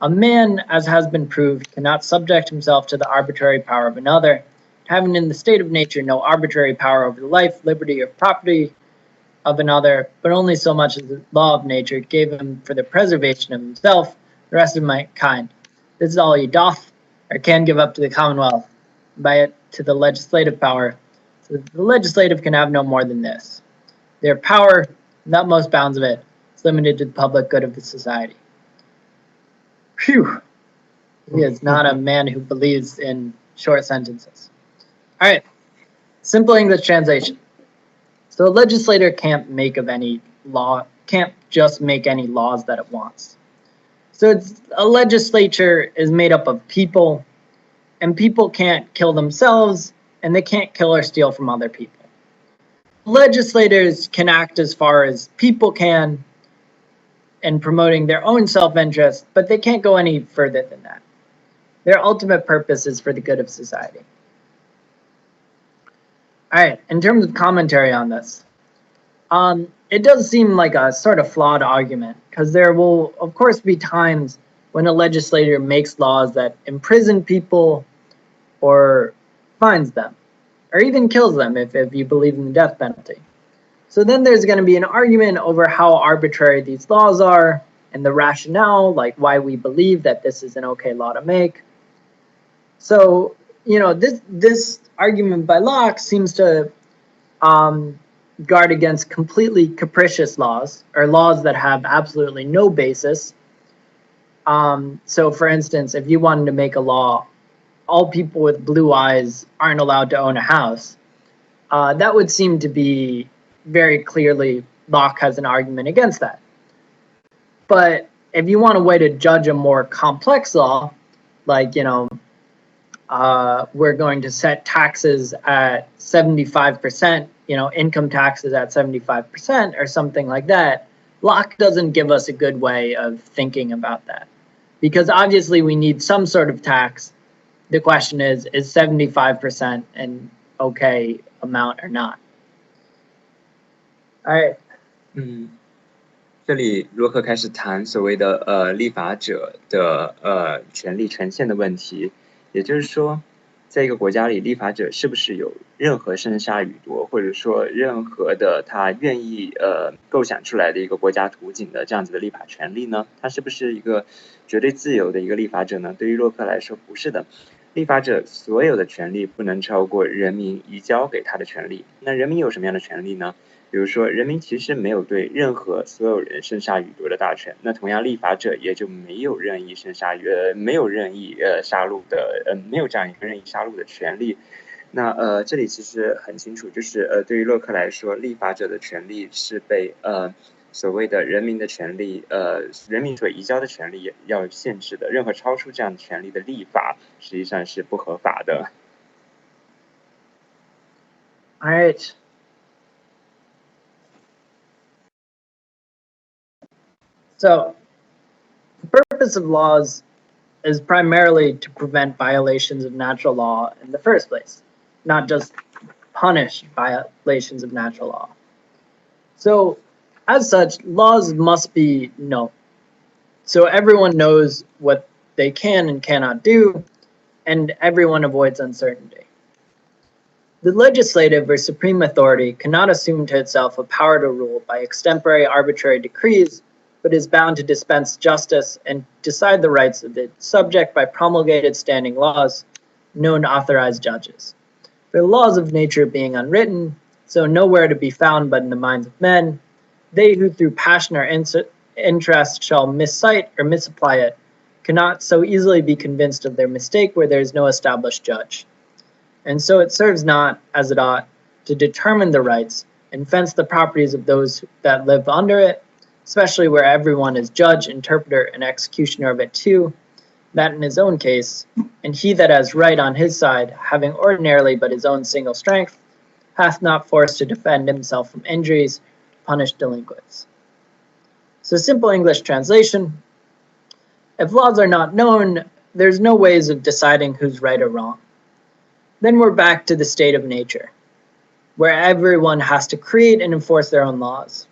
A man, as has been proved, cannot subject himself to the arbitrary power of another, having in the state of nature no arbitrary power over the life, liberty, or property of another, but only so much as the law of nature gave him for the preservation of himself, the rest of mankind. This is all he doth, or can give up to the commonwealth, by it to the legislative power, so that the legislative can have no more than this. Their power, the utmost bounds of it, is limited to the public good of the society. Phew! He is not a man who believes in short sentences. All right, simple English translation. So a legislator can't just make any laws that it wants. So a legislature is made up of people, and people can't kill themselves, and they can't kill or steal from other people. Legislators can act as far as people can in promoting their own self-interest, but they can't go any further than that. Their ultimate purpose is for the good of society. All right, in terms of commentary on this, it does seem like a sort of flawed argument, because there will, of course, be times when a legislator makes laws that imprison people or fines them, or even kills them if you believe in the death penalty. So then there's going to be an argument over how arbitrary these laws are and the rationale, like why we believe that this is an okay law to make. So, you know, this argument by Locke seems to guard against completely capricious laws, or laws that have absolutely no basis. So for instance, if you wanted to make a law, all people with blue eyes aren't allowed to own a house, that would seem to be very clearly Locke has an argument against that. But if you want a way to judge a more complex law, like, you know, we're going to set taxes at 75%, you know, income taxes at 75% or something like that, Locke doesn't give us a good way of thinking about that. Because obviously we need some sort of tax. The question is 75% an okay amount or not? All right. 这里洛克开始谈所谓的立法者的权利权限的问题，也就是说，在一个国家里，立法者是不是有任何生杀予夺，或者说任何的他愿意构想出来的一个国家图景的这样子的立法权利呢？他是不是一个绝对自由的一个立法者呢？对于洛克来说，不是的。立法者所有的权利不能超过人民移交给他的权利。那人民有什么样的权利呢？比如说，人民其实没有对任何所有人生杀予夺的大权，那同样立法者也就没有任意没有任意杀戮的没有这样一个任意杀戮的权利。那这里其实很清楚，就是对于洛克来说，立法者的权利是被所谓的人民的权利人民所移交的权利要限制的，任何超出这样权利的立法实际上是不合法的。All right. So, the purpose of laws is primarily to prevent violations of natural law in the first place, not just punish violations of natural law. So, as such, laws must be known. So everyone knows what they can and cannot do, and everyone avoids uncertainty. The legislative or supreme authority cannot assume to itself a power to rule by extempore arbitrary decrees, but is bound to dispense justice and decide the rights of the subject by promulgated standing laws, known to authorized judges. For the laws of nature being unwritten, so nowhere to be found but in the minds of men, they who through passion or interest shall miscite or misapply it, cannot so easily be convinced of their mistake where there is no established judge. And so it serves not, as it ought, to determine the rights and fence the properties of those that live under it, especially where everyone is judge, interpreter, and executioner of it too, that in his own case, and he that has right on his side, having ordinarily but his own single strength, hath not force to defend himself from injuries, punish delinquents. So simple English translation, if laws are not known, there's no ways of deciding who's right or wrong. Then we're back to the state of nature, where everyone has to create and enforce their own laws.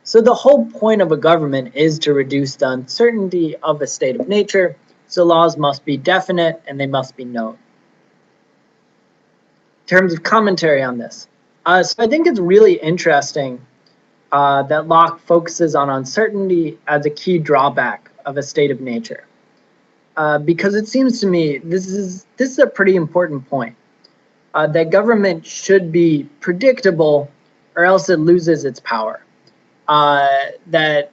So the whole point of a government is to reduce the uncertainty of a state of nature, so laws must be definite and they must be known. In terms of commentary on this, so I think it's really interesting that Locke focuses on uncertainty as a key drawback of a state of nature. Because it seems to me this is a pretty important point, that government should be predictable or else it loses its power. That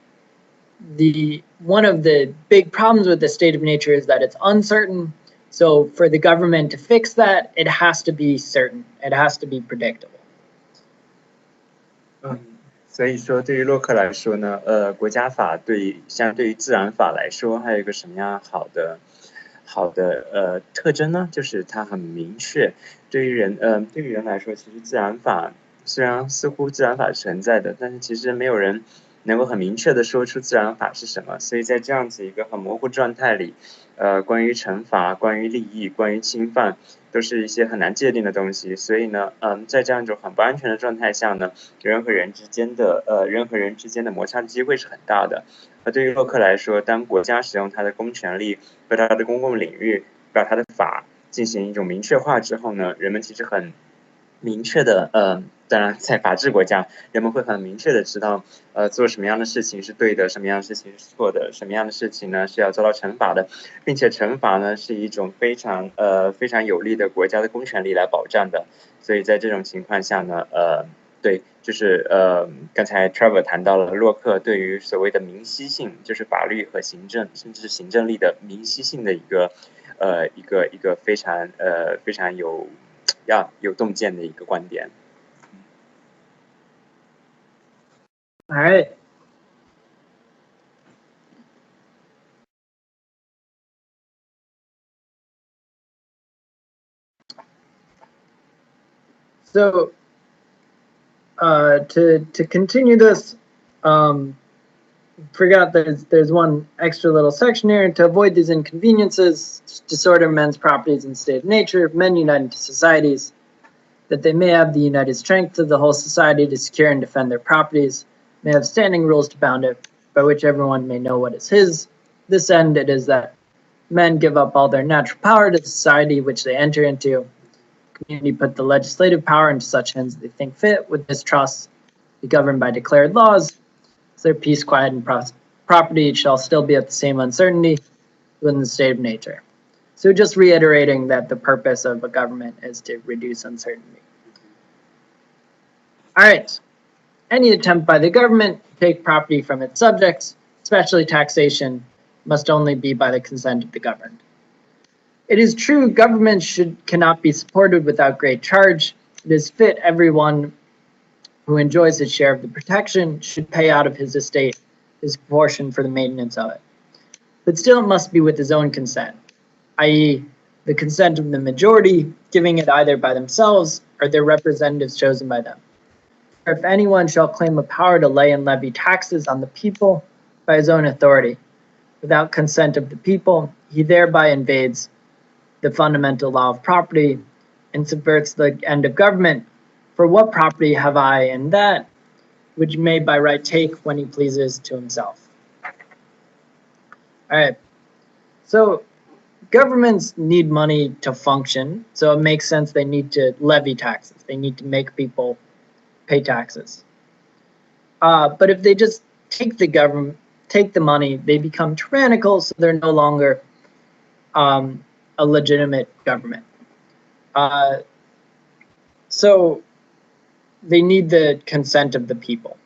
one of the big problems with the state of nature is that it's uncertain. So for the government to fix that, it has to be certain. It has to be predictable. 所以说对于洛克来说呢，国家法相对于自然法来说，还有一个什么样好的特征呢？就是它很明确。对于人来说，其实自然法虽然似乎自然法是存在的，但是其实没有人能够很明确的说出自然法是什么。所以在这样子一个很模糊状态里，关于惩罚、关于利益、关于侵犯，都是一些很难界定的东西。所以呢，在这样一种很不安全的状态下呢，人和人之间的摩擦的机会是很大的。而对于洛克来说，当国家使用它的公权力和它的公共领域，把它的法进行一种明确化之后呢，人们其实很明确的，当然在法治国家，人们会很明确的知道，做什么样的事情是对的，什么样的事情是错的，什么样的事情呢是要遭到惩罚的，并且惩罚呢是一种非常有力的国家的公权力来保障的。所以在这种情况下呢，对，就是刚才 Trevor 谈到了洛克对于所谓的明晰性，就是法律和行政，甚至是行政力的明晰性的一个非常有洞见的一个观点。All right. So to continue this, forgot there's one extra little section here. To avoid these inconveniences, disorder men's properties in state of nature, men unite into societies, that they may have the united strength of the whole society to secure and defend their properties, may have standing rules to bound it, by which everyone may know what is his. This end it is that men give up all their natural power to the society which they enter into. Community put the legislative power into such hands they think fit, with distrust, be governed by declared laws. So their peace, quiet, and property shall still be at the same uncertainty within the state of nature. So just reiterating that the purpose of a government is to reduce uncertainty. All right. Any attempt by the government to take property from its subjects, especially taxation, must only be by the consent of the governed. It is true government cannot be supported without great charge. It is fit everyone who enjoys his share of the protection should pay out of his estate his portion for the maintenance of it. But still it must be with his own consent, i.e. the consent of the majority, giving it either by themselves or their representatives chosen by them. For if anyone shall claim a power to lay and levy taxes on the people by his own authority, without consent of the people, he thereby invades the fundamental law of property and subverts the end of government. For what property have I in that which may by right take when he pleases to himself? All right. So governments need money to function, so it makes sense they need to levy taxes. They need to make people pay taxes. But if they just take the money, they become tyrannical, so they're no longer a legitimate government. So they need the consent of the people.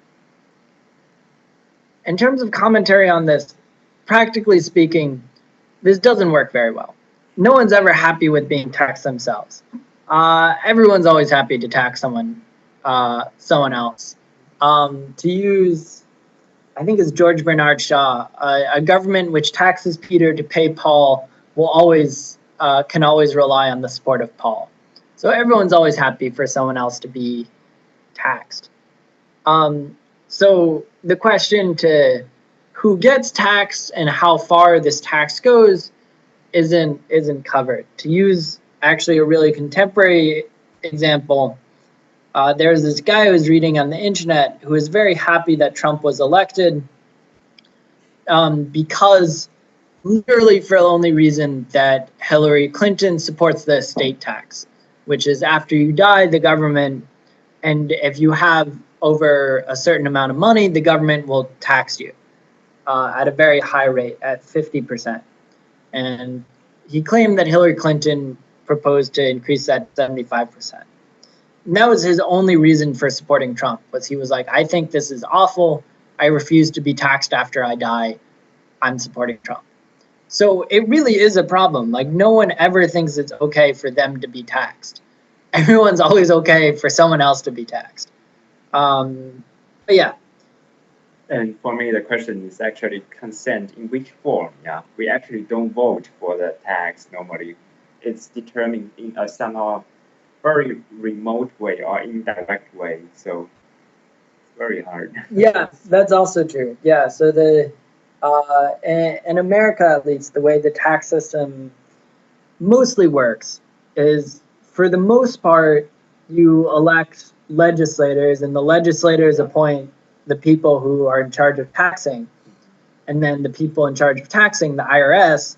In terms of commentary on this, practically speaking, this doesn't work very well. No one's ever happy with being taxed themselves. Everyone's always happy to tax someone else. To use I think it's George Bernard Shaw. A government which taxes Peter to pay Paul will always can always rely on the support of Paul. So everyone's always happy for someone else to be taxed. So the question to who gets taxed and how far this tax goes isn't covered. To use actually a really contemporary example, there's this guy who was reading on the internet who was very happy that Trump was elected because literally for the only reason that Hillary Clinton supports the estate tax, which is after you die, the government, and if you have over a certain amount of money, the government will tax you at a very high rate, at 50%. And he claimed that Hillary Clinton proposed to increase that 75%. And that was his only reason for supporting Trump, was he was like, I think this is awful. I refuse to be taxed after I die. I'm supporting Trump. So it really is a problem. Like, no one ever thinks it's okay for them to be taxed. Everyone's always okay for someone else to be taxed. But yeah. And for me, the question is actually consent in which form? Yeah, we actually don't vote for the tax normally. It's determined in a somehow very remote way or indirect way. So it's very hard. Yeah, that's also true. Yeah, so in America, at least, the way the tax system mostly works is, for the most part, you elect legislators, and the legislators appoint the people who are in charge of taxing. And then the people in charge of taxing, the IRS,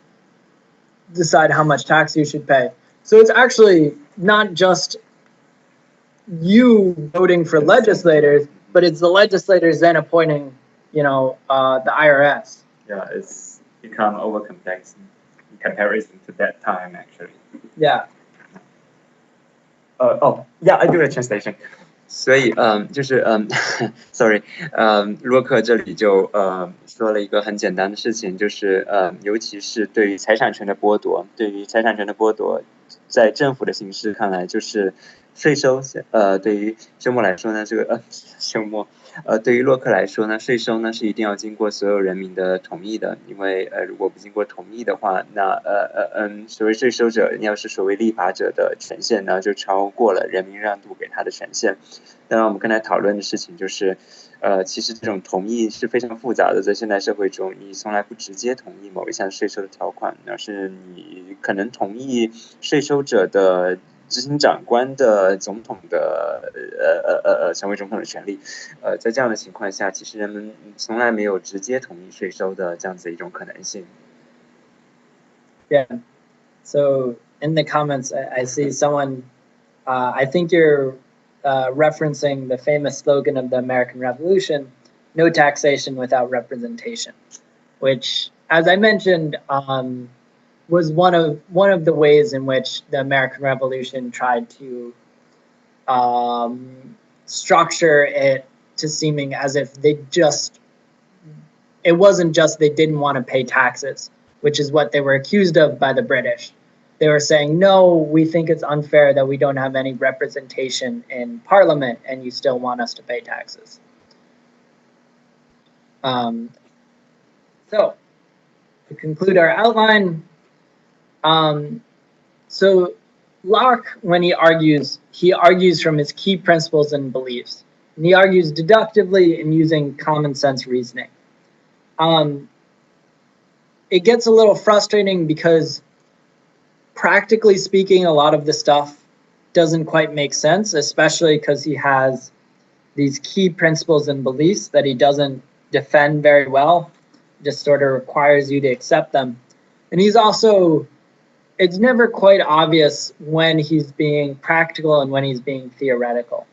decide how much tax you should pay. So it's actually not just you voting for legislators, but it's the legislators then appointing, the IRS. Yeah, it's become over complex in comparison to that time actually. Yeah. Yeah, I do the translation. 所以sorry， 洛克这里就说了一个很简单的事情，就是尤其是对于财产权的剥夺，在政府的形式看来就是税收，对于周末来说呢，对于洛克来说呢，税收呢是一定要经过所有人民的同意的，因为如果不经过同意的话，那所谓税收者要是所谓立法者的权限呢，就超过了人民让渡给他的权限。当然，我们刚才讨论的事情就是，其实这种同意是非常复杂的，在现代社会中，你从来不直接同意某一项税收的条款，而是你可能同意税收者的执行长官的总统的成为总统的权利，在这样的情况下，其实人们从来没有直接同意税收的这样子一种可能性。Yeah. So in the comments, I see someone. I think you're referencing the famous slogan of the American Revolution: "No taxation without representation," which, as I mentioned, was one of the ways in which the American Revolution tried to structure it to seeming as if it wasn't just they didn't want to pay taxes, which is what they were accused of by the British. They were saying, no, we think it's unfair that we don't have any representation in Parliament and you still want us to pay taxes. So to conclude our outline, so Locke, when he argues from his key principles and beliefs. And he argues deductively and using common sense reasoning. It gets a little frustrating because, practically speaking, a lot of the stuff doesn't quite make sense, especially because he has these key principles and beliefs that he doesn't defend very well, just sort of requires you to accept them. And he's also, it's never quite obvious when he's being practical and when he's being theoretical.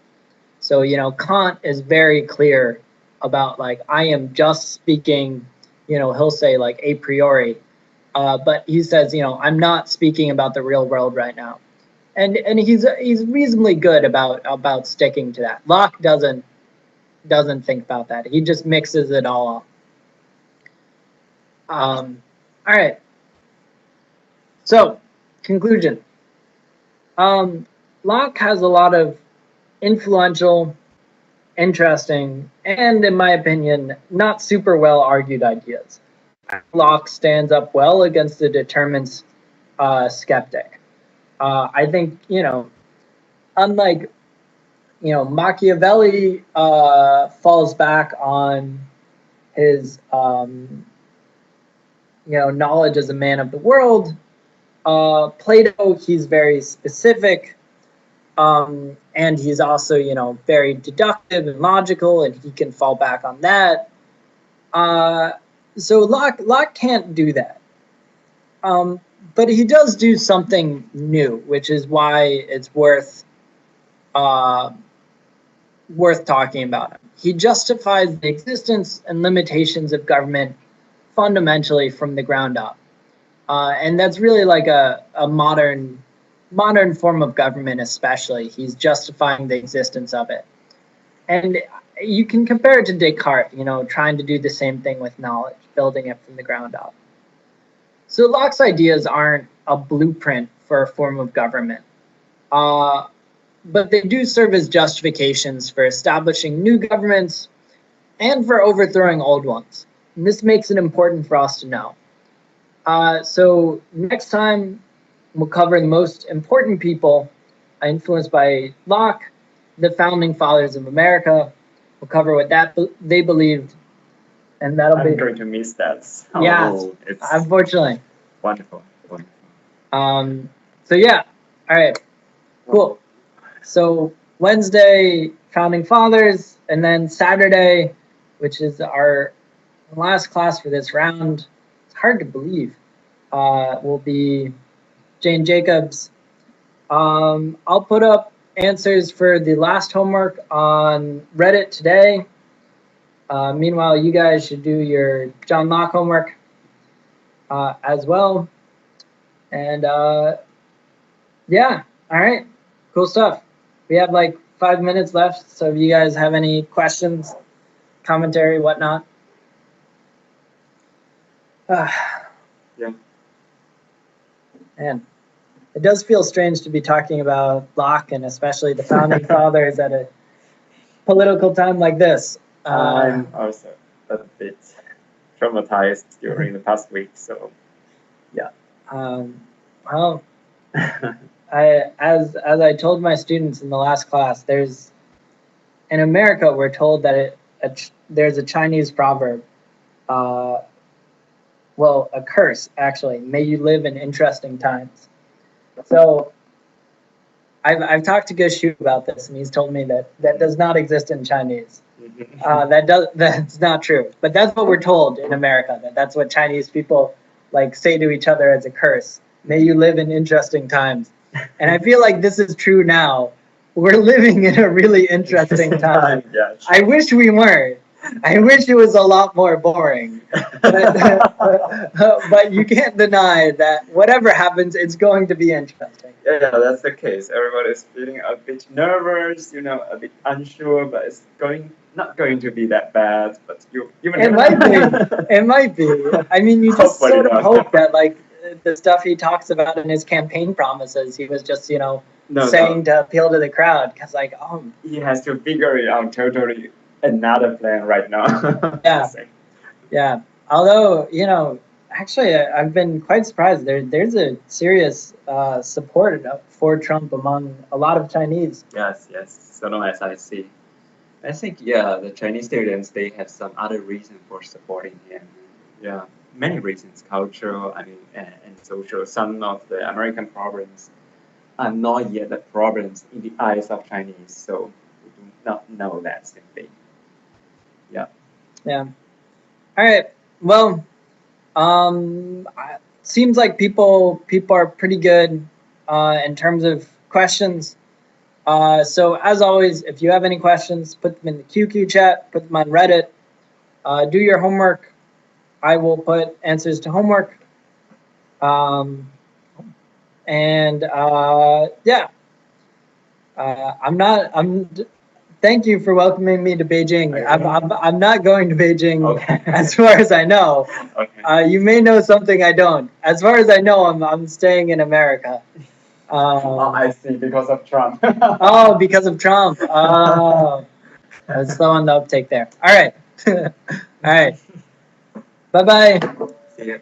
So, Kant is very clear about, like, I am just speaking, he'll say, like, a priori. But he says, I'm not speaking about the real world right now. And he's reasonably good about sticking to that. Locke doesn't think about that. He just mixes it all up. All right. So, conclusion. Locke has a lot of influential interesting, and in my opinion, not super well argued ideas. Locke stands up well against the determinist skeptic. I think, unlike, Machiavelli falls back on his, knowledge as a man of the world. Plato, he's very specific, and he's also, very deductive and logical, and he can fall back on that. So Locke can't do that. But he does do something new, which is why it's worth talking about him. He justifies the existence and limitations of government fundamentally from the ground up. And that's really like a modern form of government especially. He's justifying the existence of it. And you can compare it to Descartes, trying to do the same thing with knowledge, building it from the ground up. So Locke's ideas aren't a blueprint for a form of government, but they do serve as justifications for establishing new governments and for overthrowing old ones. And this makes it important for us to know. So next time, we'll cover the most important people influenced by Locke, the founding fathers of America. We'll cover what they believed, and that'll be. I'm going to miss that. Yeah, it's unfortunately. Wonderful. So yeah, all right, cool. So Wednesday, founding fathers, and then Saturday, which is our last class for this round. It's hard to believe. Will be Jane Jacobs. I'll put up answers for the last homework on Reddit today. Meanwhile, you guys should do your John Locke homework as well. And yeah, all right, cool stuff. We have like 5 minutes left, so if you guys have any questions, commentary, whatnot. Yeah. Man, it does feel strange to be talking about Locke and especially the founding fathers at a political time like this. I'm also a bit traumatized during the past week, so yeah. Well, as I told my students in the last class, in America we're told that there's a Chinese proverb. Well, a curse, actually. May you live in interesting times. So I've talked to Geshu about this, and he's told me that does not exist in Chinese. That's not true. But that's what we're told in America. That's what Chinese people say to each other as a curse. May you live in interesting times. And I feel like this is true now. We're living in a really interesting time. Yeah, I wish we weren't. I wish it was a lot more boring, but you can't deny that whatever happens, it's going to be interesting. Yeah, that's the case. Everybody's feeling a bit nervous, a bit unsure, but it's not going to be that bad. But it might be. It might be. I mean, you just sort of hope that the stuff he talks about in his campaign promises, he was just saying to appeal to the crowd, because he has to figure it out totally. Another plan right now. Yeah. Although, actually, I've been quite surprised. There's a serious support for Trump among a lot of Chinese. Yes. So long as I see. I think, the Chinese students, they have some other reason for supporting him. Yeah, many reasons, cultural, and social. Some of the American problems are not yet the problems in the eyes of Chinese. So we do not know that simply. Yeah. All right. Well, seems like people are pretty good in terms of questions. So as always, if you have any questions, put them in the QQ chat, put them on Reddit. Do your homework. I will put answers to homework. Thank you for welcoming me to Beijing. I'm not going to Beijing, okay. As far as I know. Okay. You may know something I don't. As far as I know, I'm staying in America. I see, because of Trump. Oh, because of Trump. Oh. Slow on the uptake there. All right. All right. Bye bye. See you.